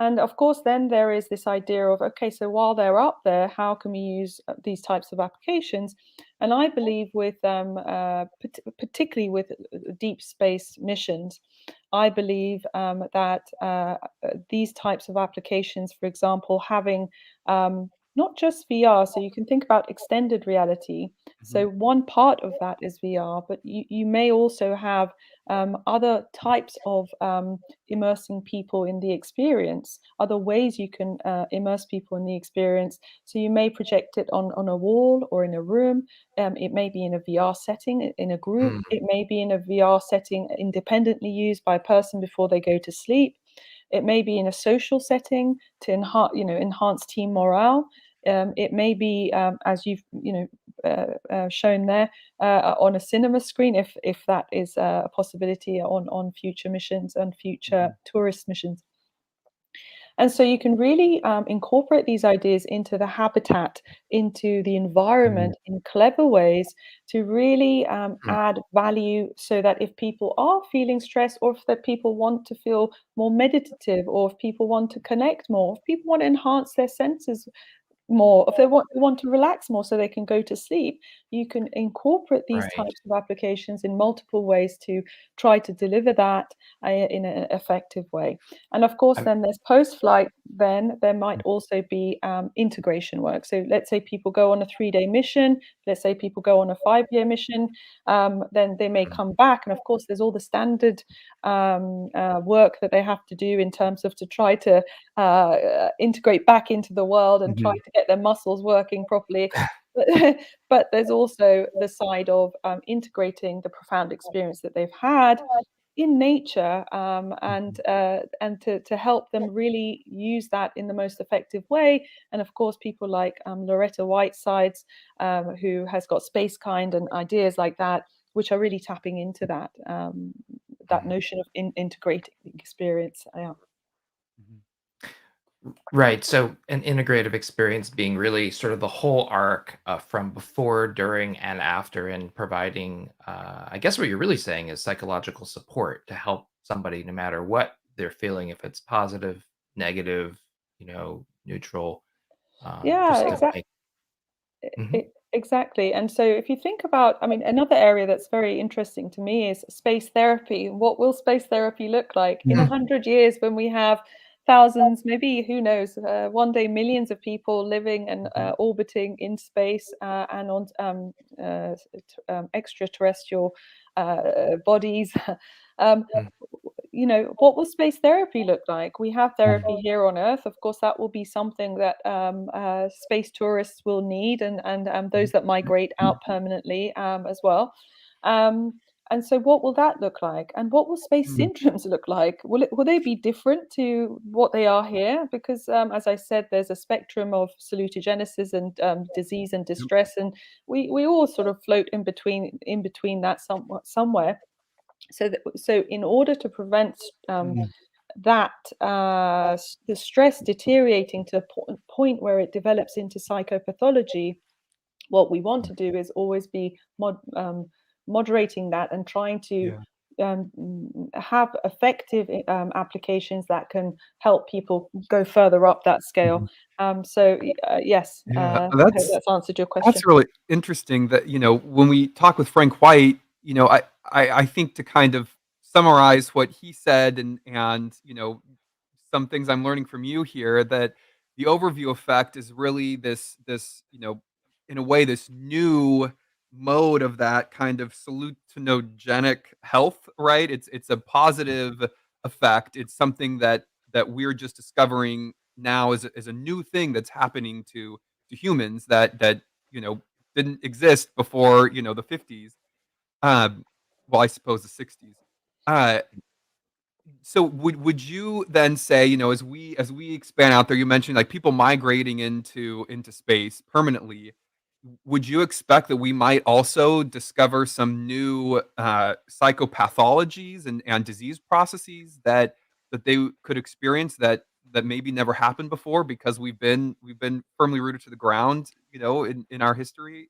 And of course, then there is this idea of, okay, so while they're up there, how can we use these types of applications? And I believe with, particularly with deep space missions, I believe that these types of applications, for example, having not just VR, so you can think about extended reality. So one part of that is VR, but you may also have other types of immersing people in the experience, other ways you can immerse people in the experience. So you may project it on a wall or in a room. It may be in a VR setting in a group. It may be in a VR setting independently used by a person before they go to sleep. It may be in a social setting to enhance team morale. It may be, as you've shown there, on a cinema screen, if that is a possibility on future missions and future tourist missions. And so you can really incorporate these ideas into the habitat, into the environment in clever ways to really add value, so that if people are feeling stressed, or if that people want to feel more meditative, or if people want to connect more, if people want to enhance their senses more, if they want to relax more so they can go to sleep, you can incorporate these types of applications in multiple ways to try to deliver that in an effective way. And of course, then there's post-flight, then there might also be integration work. So let's say people go on a 3-day mission, let's say people go on a 5-year mission, then they may come back. And of course, there's all the standard work that they have to do in terms of to try to integrate back into the world and try to get their muscles working properly. But there's also the side of integrating the profound experience that they've had in nature, and to help them really use that in the most effective way. And of course, people like Loretta Whitesides, who has got Space Kind and ideas like that, which are really tapping into that that notion of integrating experience. Right. So an integrative experience being really sort of the whole arc from before, during, and after, and providing, I guess what you're really saying is psychological support to help somebody no matter what they're feeling, if it's positive, negative, neutral, Yeah, just to exactly. make. Mhm. Exactly. And so if you think about, I mean, another area that's very interesting to me is space therapy. What will space therapy look like in Mhm. 100 years when we have thousands, maybe who knows, one day millions of people living and Mhm. orbiting in space and on extraterrestrial bodies. um, Mhm. what will space therapy look like? We have therapy here on Earth. Of course, that will be something that space tourists will need, and those that migrate out permanently as well. Um, and so, what will that look like? And what will space Mhm. syndromes look like? Will they be different to what they are here? Because, as I said, there's a spectrum of salutogenesis and disease and Yep. distress, and we all sort of float in between that somewhere. So in order to prevent Mhm. that the stress deteriorating to a point where it develops into psychopathology, what we want to do is always be moderating that and trying to Yeah. have effective applications that can help people go further up that scale. Mhm. Yes, Yeah. I hope That's that's answered your question. That's really interesting that, when we talk with Frank White, I think to kind of summarize what he said and some things I'm learning from you here, that the overview effect is really this, in a way, this new mode of that kind of salutinogenic health, right? It's a positive effect. It's something that we're just discovering now as a new thing that's happening to humans that you know, didn't exist before, the 50s. Well, I suppose the 60s. Uh, so would you then say, as we expand out there, you mentioned like people migrating into space permanently. Would you expect that we might also discover some new psychopathologies and disease processes that they could experience that maybe never happened before because we've been firmly rooted to the ground, in our history?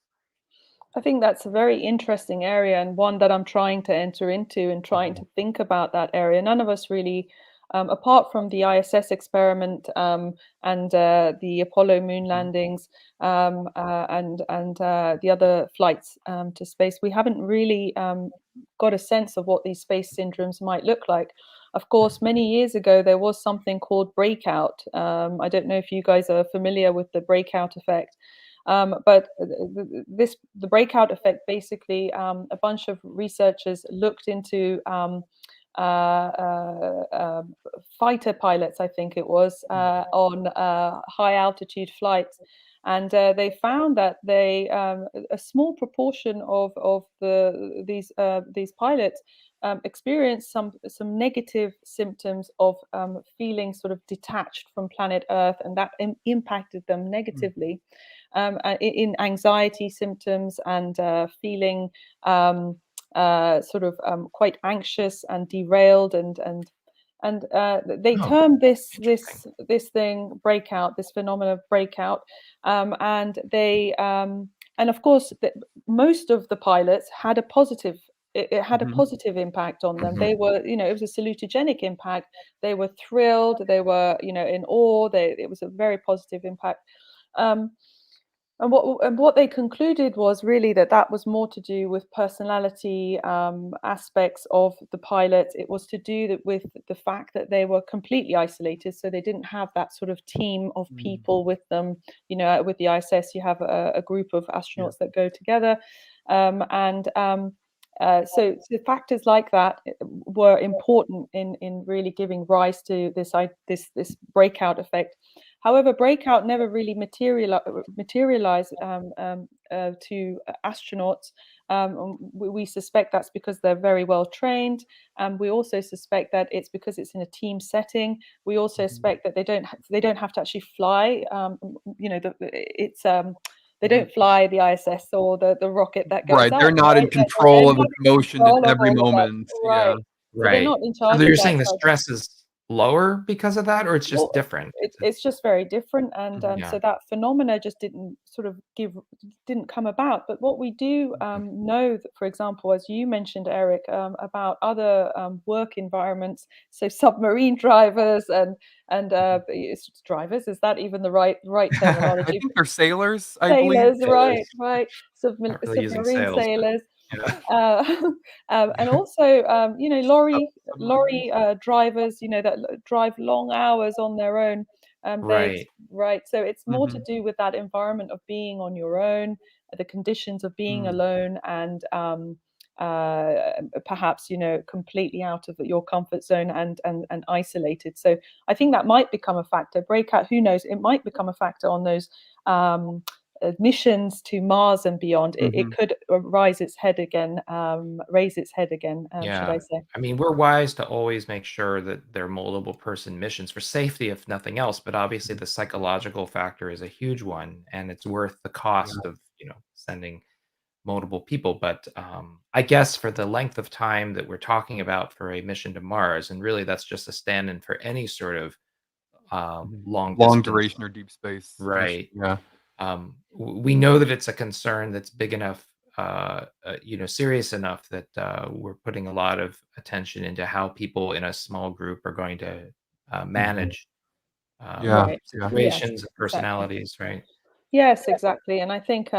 I think that's a very interesting area and one that I'm trying to enter into and trying Mhm. to think about that area. None of us really, apart from the ISS experiment and the Apollo moon Mhm. landings and the other flights to space, we haven't really got a sense of what these space syndromes might look like. Of course, many years ago, there was something called breakout. I don't know if you guys are familiar with the breakout effect. But the breakout effect basically, a bunch of researchers looked into fighter pilots, I think it was, on high altitude flights. And they found that a small proportion of these pilots experienced some negative symptoms of feeling sort of detached from planet Earth, and that impacted them Mm. negatively in anxiety symptoms and feeling sort of quite anxious and derailed and they Oh, termed this interesting. thing breakout, this phenomenon of breakout, and and of course most of the pilots had a positive. It had a Mhm. positive impact on them. Mhm. They were, it was a salutogenic impact. They were thrilled. They were, in awe. It was a very positive impact. Um, and what they concluded was really that that was more to do with personality aspects of the pilots. It was to do with the fact that they were completely isolated, so they didn't have that sort of team of Mm. people with them. With the ISS, you have a group of Yeah. astronauts that go together, and so factors like that were important in really giving rise to this breakout effect. However, breakout never really materialized to astronauts. We suspect that's because they're very well trained, and we also suspect that it's because it's in a team setting. We also Mhm. suspect that they don't have to actually fly. They Mhm. don't fly the ISS or the rocket that goes Right, up, they're not in right? They're control of not its in motion at control of every all of that, moment. Yeah. right? So they're Right. not in So charge of you're that saying the side. stress is lower because of that, or it's just Well, different? it's just very different, and Yeah. so that phenomena just didn't come about. But what we do know that, for example, as you mentioned, Eric, about other work environments, so submarine drivers and drivers, is that even the right I terminology? think they're sailors, I believe. Sailors, Sailors. right, Not really using submarine sails, but sailors. yeah. And also, lorry Submarines. drivers, that drive long hours on their own. Right. Right. So it's more to Mhm. do with that environment of being on your own, the conditions of being Mm. alone, and perhaps completely out of your comfort zone and isolated. So I think that might become a factor. Breakout, who knows? It might become a factor on those. Missions to Mars and beyond, it Mhm. could raise its head again, should Yeah. I say. I mean, we're wise to always make sure that they're multiple person missions for safety, if nothing else. But obviously, the psychological factor is a huge one, and it's worth the Yeah. cost of, sending multiple people. But I guess for the length of time that we're talking about for a mission to Mars, and really that's just a stand-in for any sort of Mhm. long Long distance, duration or deep space mission, right? yeah. We know that it's a concern that's big enough, serious enough that we're putting a lot of attention into how people in a small group are going to Mhm. manage Yeah, Right. yeah. Yes, situations and exactly. personalities, right? Yes, exactly. And I think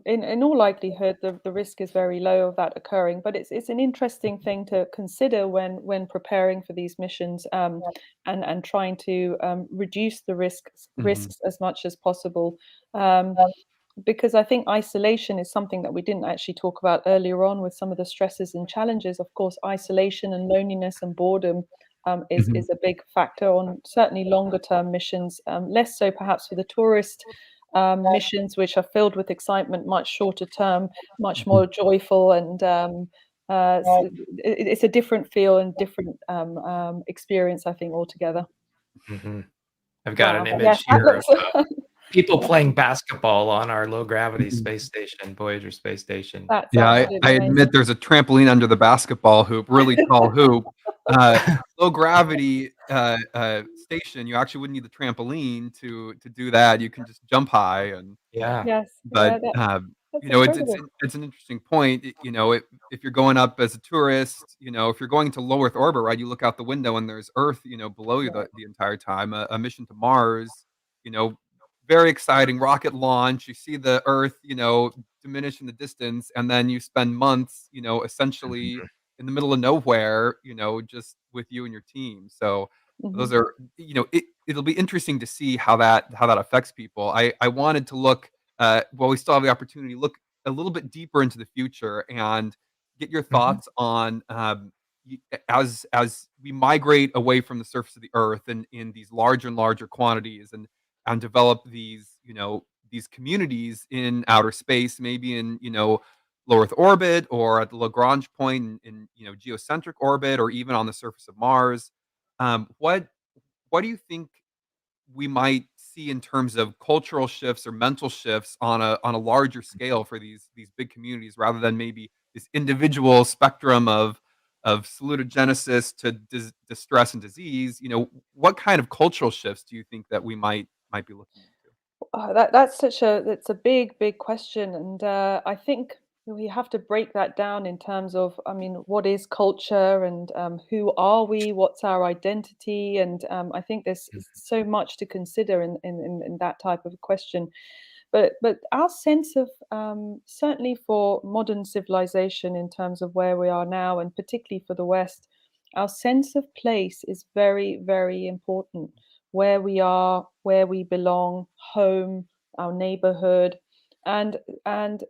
in all likelihood the risk is very low of that occurring. But it's an interesting thing to consider when preparing for these missions, and trying to reduce the Mhm. risks as much as possible. Um, because I think isolation is something that we didn't actually talk about earlier on with some of the stresses and challenges. Of course, isolation and loneliness and boredom is Mhm. is a big factor on certainly longer term missions. Less so perhaps for the tourist missions, which are filled with excitement, much shorter term, much Mhm. more joyful, and it's a different feel and different experience, I think, altogether. hmm I've got an Wow. Yes, image that here of looks. people Yeah, playing basketball on our low gravity Mhm. space station, Voyager space station. that's Yeah, I absolutely admit amazing. there's a trampoline under the basketball hoop, really tall hoop. Uh, Low gravity, station, you actually wouldn't need the trampoline to do that, you can just jump high and Yeah. Yes, but, yeah, that's incredible. it's an interesting point, if you're going up as a tourist, if you're going to low Earth orbit, right, you look out the window and there's Earth, below you Right. the entire time. A mission to Mars, you know, very exciting rocket launch, you see the Earth, diminish in the distance, and then you spend months, essentially Mhm. in the middle of nowhere, just with you and your team. So those Mhm. are, it'll be interesting to see how that affects people. I wanted to look, well, we still have the opportunity to look a little bit deeper into the future and get your Mhm. thoughts on, as we migrate away from the surface of the Earth and in these larger and larger quantities and develop these, these communities in outer space, maybe in, low Earth orbit or at the Lagrange point in geocentric orbit or even on the surface of Mars. What do you think we might see in terms of cultural shifts or mental shifts on a larger scale for these big communities rather than maybe this individual spectrum of salutogenesis to distress and disease? What kind of cultural shifts do you think that we might be looking into? That's a big question, and I think we have to break that down in terms of, I mean, what is culture, and who are we? What's our identity? And I think there's so much to consider in that type of question. But our sense of, certainly for modern civilization in terms of where we are now, and particularly for the West, our sense of place is very important. Where we are, where we belong, home, our neighborhood, and and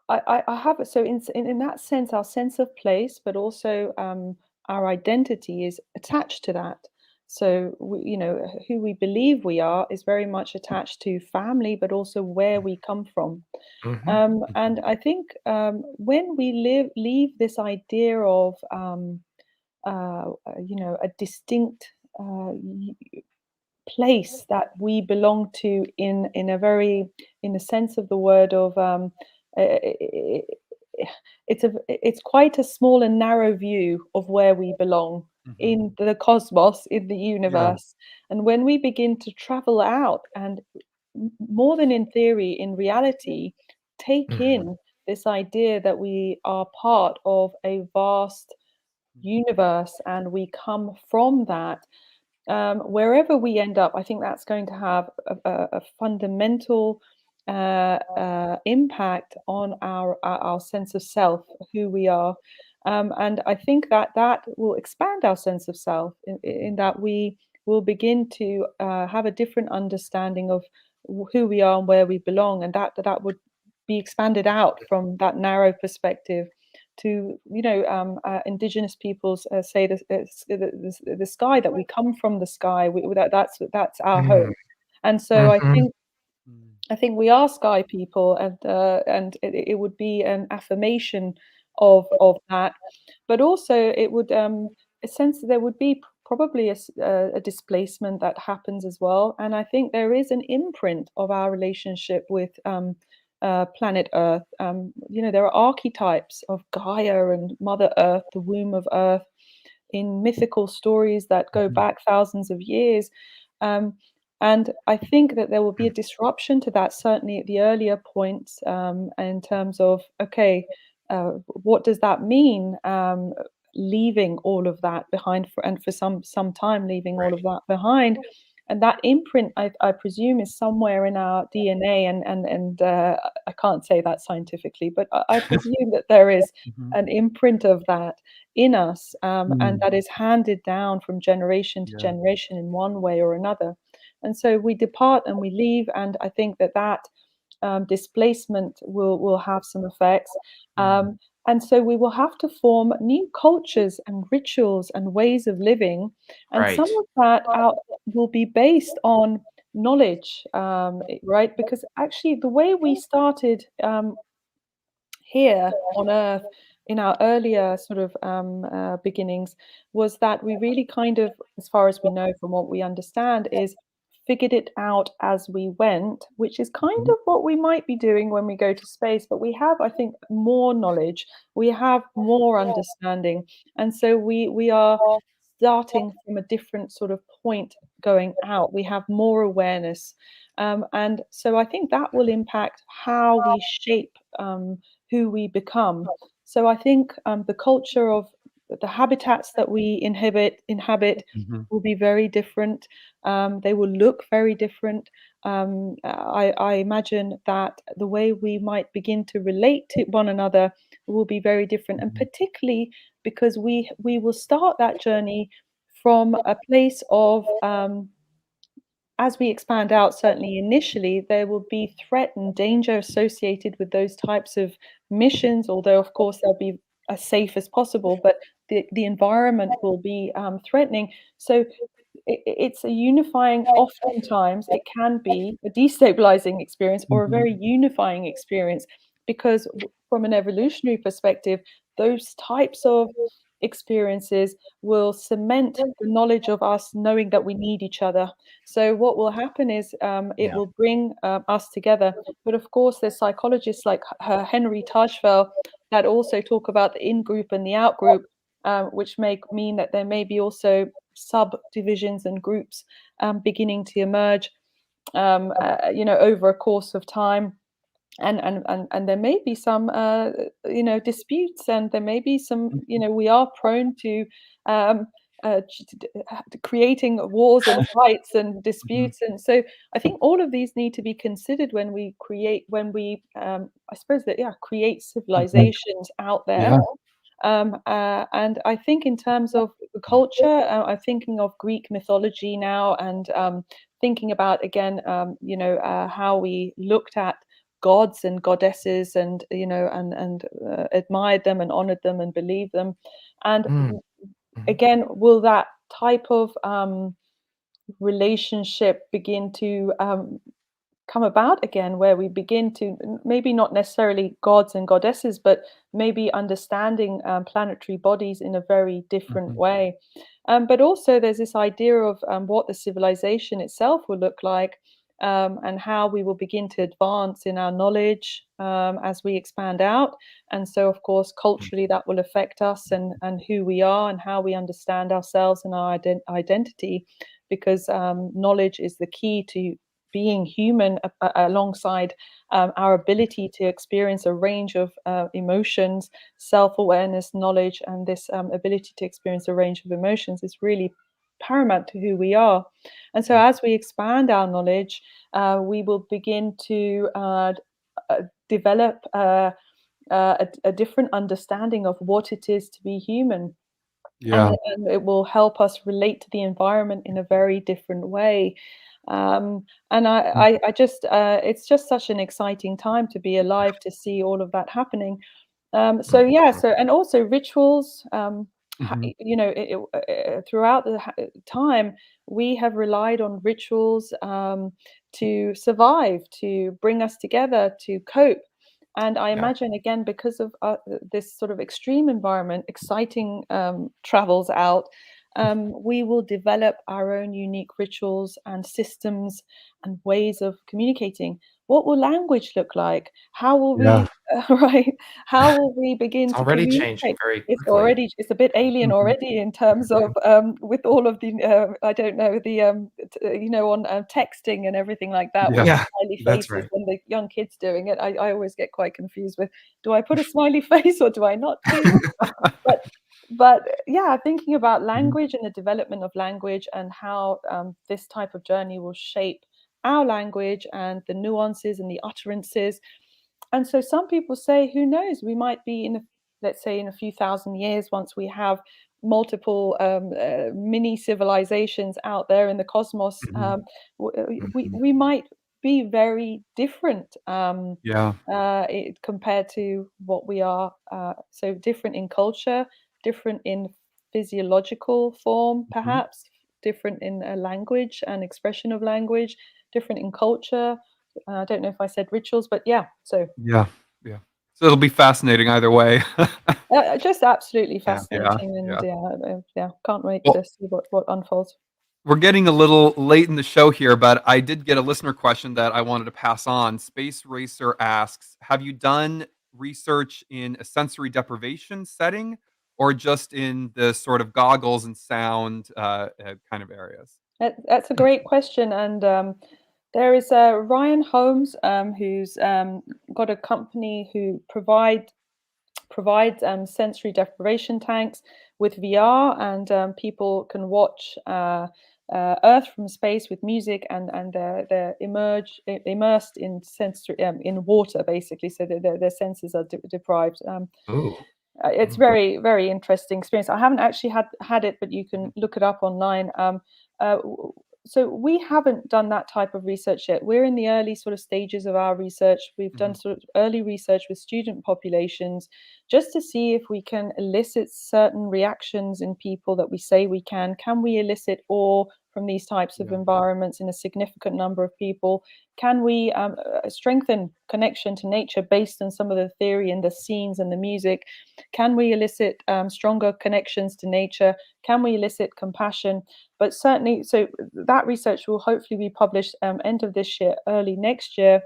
I have it. So in that sense, our sense of place, but also our identity is attached to that. So who we believe we are is very much attached to family, but also where we come from. Mhm. And I think when we leave this idea of a distinct place that we belong to in a very, in the sense of the word of, i- i- it's quite a small and narrow view of where we belong. in the cosmos, in the universe. And when we begin to travel out and more than in theory, in reality, take in this idea that we are part of a vast universe and we come from that, wherever we end up, I think that's going to have a fundamental impact on our sense of self, who we are. And I think that that will expand our sense of self in that we will begin to have a different understanding of who we are and where we belong, and that would be expanded out from that narrow perspective to, indigenous peoples say the sky, that we come from the sky, that's our home. And so I think we are sky people, and it would be an affirmation of that, but also it would a sense that there would be probably a displacement that happens as well. And I think there is an imprint of our relationship with planet Earth. There are archetypes of Gaia and Mother Earth, the womb of Earth, in mythical stories that go back thousands of years. And I think that there will be a disruption to that, certainly at the earlier points, in terms of, okay, what does that mean? Leaving all of that behind for some time, leaving all of that behind. And that imprint, I presume, is somewhere in our DNA, and I can't say that scientifically, but I presume that there is an imprint of that in us, and that is handed down from generation to generation in one way or another. And so we depart and we leave, and I think that displacement will have some effects. And so we will have to form new cultures and rituals and ways of living. And some of that will be based on knowledge, right? Because actually the way we started here on Earth in our earlier sort of beginnings was that we really kind of, as far as we know from what we understand, is figured it out as we went, which is kind of what we might be doing when we go to space. But we have, I think, more knowledge, we have more understanding. And so we are starting from a different sort of point going out. We have more awareness. And so I think that will impact how we shape who we become. So I think the culture of the habitats that we inhabit will be very different. They will look very different. I imagine that the way we might begin to relate to one another will be very different, and particularly because we will start that journey from a place of as we expand out, certainly initially, there will be threat and danger associated with those types of missions, although, of course, they'll be as safe as possible, but the environment will be threatening. So it's a unifying, oftentimes, it can be a destabilizing experience or a very unifying experience, because from an evolutionary perspective, those types of experiences will cement the knowledge of us knowing that we need each other. So what will happen is it will bring us together. But of course, there's psychologists like Henry Tajfel that also talk about the in-group and the out-group, which mean that there may be also subdivisions and groups beginning to emerge, over a course of time. And there may be some disputes, and there may be some, we are prone to creating wars and fights and disputes. And so I think all of these need to be considered when we create civilizations out there. And I think in terms of the culture, I'm thinking of Greek mythology now, and thinking about again, how we looked at gods and goddesses, and admired them and honored them and believed them. And again, will that type of relationship begin to come about again, where we begin to maybe not necessarily gods and goddesses, but maybe understanding planetary bodies in a very different way. But also there's this idea of what the civilization itself will look like. and how we will begin to advance in our knowledge as we expand out. And so, of course, culturally, that will affect us and who we are and how we understand ourselves and our identity, because knowledge is the key to being human, alongside our ability to experience a range of emotions. Self-awareness, knowledge, and this ability to experience a range of emotions is really paramount to who we are. And so as we expand our knowledge, we will begin to develop a different understanding of what it is to be human. Yeah. And it will help us relate to the environment in a very different way. And I just, it's just such an exciting time to be alive, to see all of that happening. So yeah, so, and also rituals, Mhm. you know, throughout the time, we have relied on rituals to survive, to bring us together, to cope. And I Yeah. imagine, again, because of this sort of extreme environment, exciting travels out, we will develop our own unique rituals and systems and ways of communicating. What will language look like? How will Yeah. we, right? How will we begin It's to already changing communicate? very It's quickly. already, it's a bit alien Mhm. already in terms of with all of the I don't know, the you know, on texting and everything like that, with Yeah. the smiley That's faces right. when the young kids doing it. I always get quite confused with, do I put a smiley face or do I not do that? But yeah, thinking about Mhm. language and the development of language, and how this type of journey will shape our language and the nuances and the utterances. And so some people say, who knows, we might be in, let's say, in a few thousand years, once we have multiple mini civilizations out there in the cosmos, Mhm. we Mhm. we might be very different, Yeah. compared to what we are. So different in culture, different in physiological form, Mhm. perhaps different in language and expression of language, different in culture. I don't know if I said rituals, but yeah. So Yeah. Yeah. So it'll be fascinating either way. just absolutely Yeah. Yeah. fascinating, and Yeah. yeah, can't wait Well, to see what unfolds. we're getting a little late in the show here, but I did get a listener question that I wanted to pass on. Space Racer asks, have you done research in a sensory deprivation setting, or just in the sort of goggles and sound kind of areas? That's a great question, and there is Ryan Holmes, who's got a company who provides sensory deprivation tanks with VR, and people can watch Earth from space with music, and they're immersed in sensory in water, basically, so their senses are deprived. Ooh. It's very, very interesting experience. I haven't actually had it, but you can look it up online. So we haven't done that type of research yet. We're in the early sort of stages of our research. We've done sort of early research with student populations, just to see if we can elicit certain reactions in people that we say we can. Can we elicit awe from these types of Yeah. environments in a significant number of people? Can we strengthen connection to nature based on some of the theory and the scenes and the music? Can we elicit stronger connections to nature? Can we elicit compassion? But certainly, so that research will hopefully be published end of this year, early next year.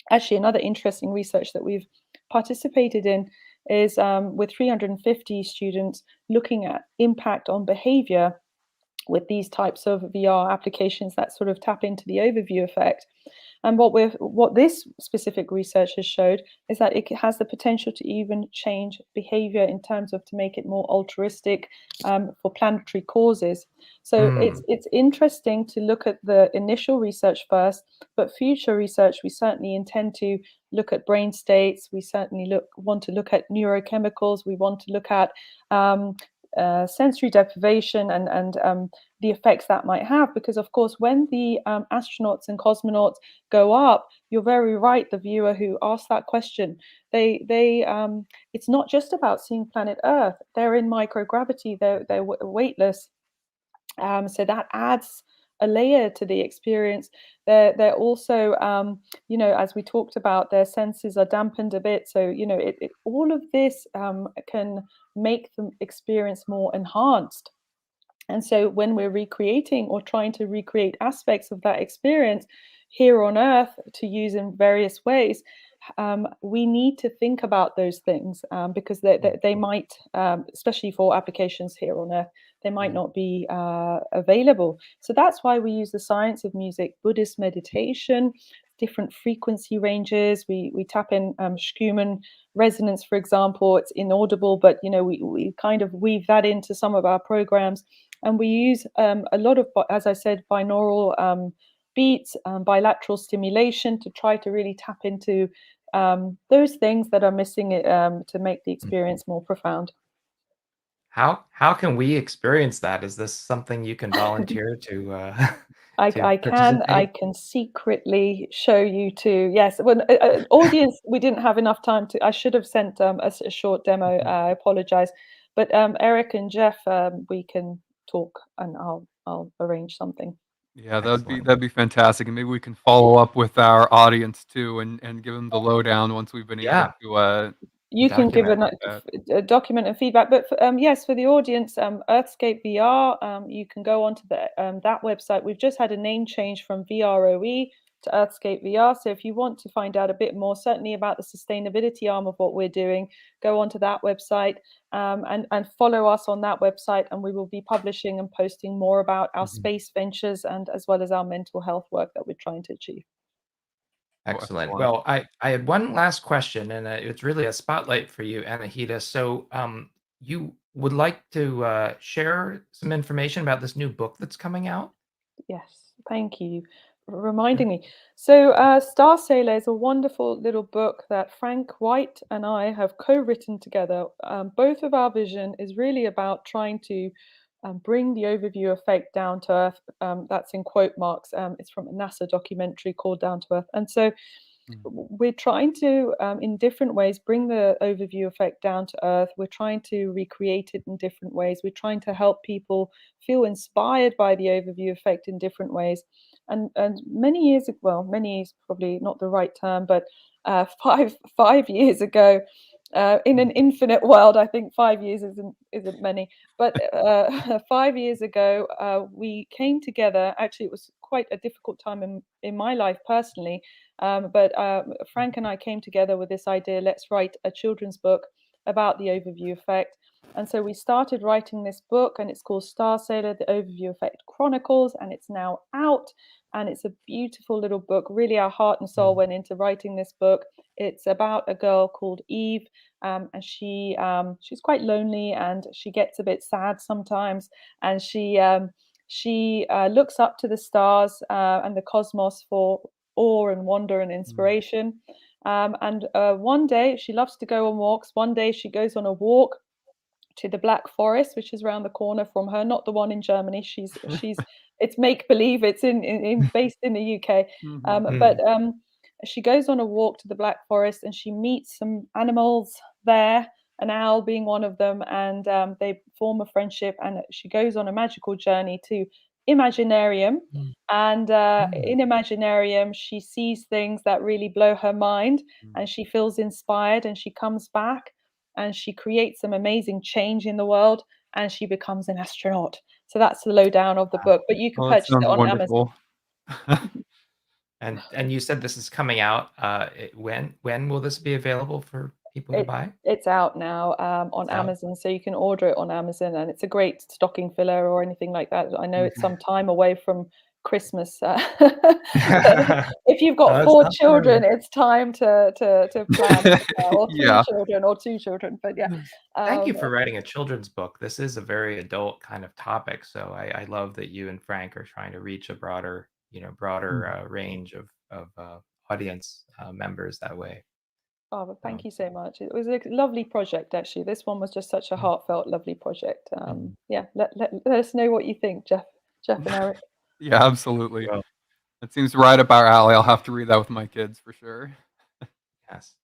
Actually, another interesting research that we've participated in is with 350 students, looking at impact on behavior with these types of VR applications that sort of tap into the overview effect. And what this specific research has showed is that it has the potential to even change behavior in terms of, to make it more altruistic for planetary causes. So it's interesting to look at the initial research first, but future research, we certainly intend to look at brain states. We certainly want to look at neurochemicals. We want to look at sensory deprivation and the effects that might have, because of course when the astronauts and cosmonauts go up, you're very right, the viewer who asked that question, they it's not just about seeing planet Earth. They're in microgravity, they're weightless, so that adds a layer to the experience. They're also you know, as we talked about, their senses are dampened a bit, so you know, all of this can make the experience more enhanced. And so when we're recreating or trying to recreate aspects of that experience here on Earth to use in various ways, we need to think about those things, because they might, especially for applications here on Earth, they might not be available. So that's why we use the science of music, Buddhist meditation, different frequency ranges. We tap in Schumann resonance, for example. It's inaudible, but we kind of weave that into some of our programs. And we use a lot of, as I said, binaural beats, bilateral stimulation to try to really tap into those things that are missing to make the experience more profound. How can we experience that? Is this something you can volunteer to to I participate? can secretly show you to, yes. When audience, we didn't have enough time to. I should have sent a short demo. I apologize, but Eric and Jeff, we can talk, and I'll arrange something. Yeah, Excellent. that'd be fantastic, and maybe we can follow up with our audience too, and give them the lowdown once we've been able Yeah, to You can give document a document and feedback, but yes, for the audience, Earthscape VR, you can go onto that website. We've just had a name change from VROE to Earthscape VR. So if you want to find out a bit more, certainly about the sustainability arm of what we're doing, go onto that website, and follow us on that website, and we will be publishing and posting more about our space ventures, and as well as our mental health work that we're trying to achieve. Excellent. excellent. Well, I had one last question, and it's really a spotlight for you, Annahita. So, you would like to share some information about this new book that's coming out? Yes, thank you for reminding me. So, Star Sailor is a wonderful little book that Frank White and I have co-written together. Both of our vision is really about trying to bring the overview effect down to Earth. That's in quote marks. It's from a NASA documentary called Down to Earth. And so we're trying to, in different ways, bring the overview effect down to Earth. We're trying to recreate it in different ways. We're trying to help people feel inspired by the overview effect in different ways. And many years ago, well, many is probably not the right term, but 5 years ago, in an infinite world, I think 5 years isn't many. But 5 years ago, we came together. Actually, it was quite a difficult time in my life personally. But Frank and I came together with this idea: let's write a children's book about the overview effect. And so we started writing this book, and it's called Star Sailor: The Overview Effect Chronicles, and it's now out. And it's a beautiful little book. Really, our heart and soul went into writing this book. It's about a girl called Eve, and she's quite lonely, and she gets a bit sad sometimes, and she looks up to the stars and the cosmos for awe and wonder and inspiration. And one day she loves to go on walks. One day she goes on a walk to the Black Forest, which is around the corner from her, not the one in Germany. She's it's make believe. It's in based in the UK. But she goes on a walk to the Black Forest, and she meets some animals there, an owl being one of them, and they form a friendship, and she goes on a magical journey to Imaginarium. And in Imaginarium, she sees things that really blow her mind, and she feels inspired, and she comes back, and she creates some amazing change in the world, and she becomes an astronaut. So that's the lowdown of the book, but you can Oh, that purchase it sounds on Amazon. wonderful. And you said this is coming out. When will this be available for people to buy? It's out now on It's out. Amazon, so you can order it on Amazon, and it's a great stocking filler or anything like that. I know it's some time away from Christmas. But if you've got It's 4 not far away. children, it's time to plan, or 3 Yeah. children, or 2 children. But yeah, Thank you for writing a children's book. This is a very adult kind of topic, so I love that you and Frank are trying to reach a broader range of audience members that way. oh, but thank you so much. It was a lovely project, actually. This one was just such a heartfelt, lovely project. Yeah, let us know what you think, Jeff and Eric. Yeah, absolutely. Well, That seems right up our alley. I'll have to read that with my kids for sure. yes.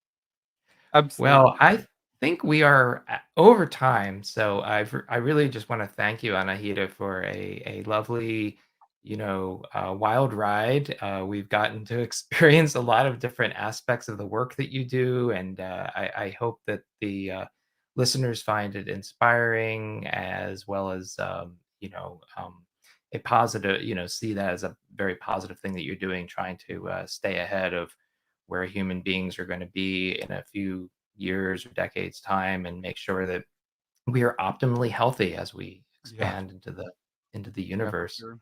Absolutely. Well, I think we are over time, so I really just want to thank you, Anahita, for a lovely, wild ride. We've gotten to experience a lot of different aspects of the work that you do, and I hope that the listeners find it inspiring, as well as a positive, see that as a very positive thing that you're doing, trying to stay ahead of where human beings are going to be in a few years or decades time, and make sure that we are optimally healthy as we expand into the Yeah, for universe. sure.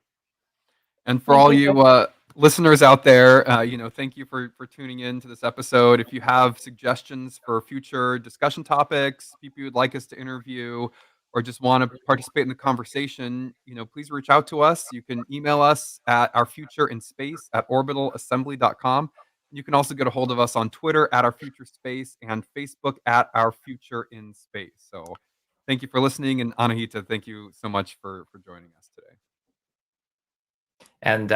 And for Thank all you. you listeners out there, thank you for tuning in to this episode. If you have suggestions for future discussion topics, people you'd like us to interview, or just want to participate in the conversation, please reach out to us. You can email us at ourfutureinspace@orbitalassembly.com. You can also get a hold of us on Twitter at ourfuturespace and Facebook at ourfutureinspace. So thank you for listening. And Annahita, thank you so much for joining us today. And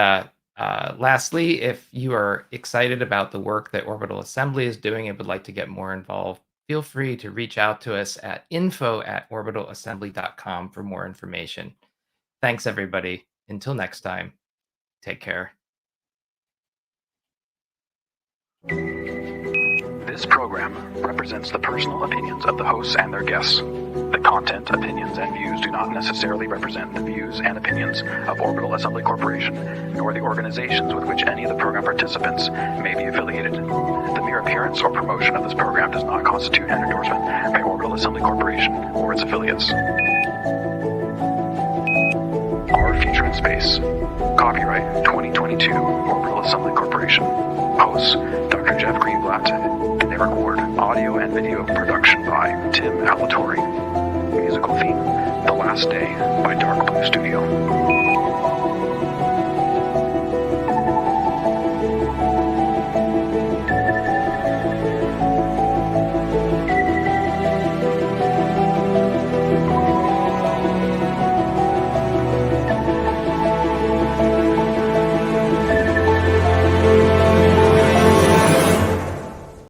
lastly, if you are excited about the work that Orbital Assembly is doing and would like to get more involved, feel free to reach out to us at info@orbitalassembly.com for more information. Thanks, everybody. Until next time, take care. This program represents the personal opinions of the hosts and their guests. The content, opinions, and views do not necessarily represent the views and opinions of Orbital Assembly Corporation, nor the organizations with which any of the program participants may be affiliated. The mere appearance or promotion of this program does not constitute an endorsement by Orbital Assembly Corporation or its affiliates. Our Future in Space. Copyright 2022 Orbital Assembly Corporation. Hosts Dr. Jeff Greenblatt and Eric Ward. Audio and video production by Tim Alatorre. Musical theme The Last Day by Dark Blue Studio.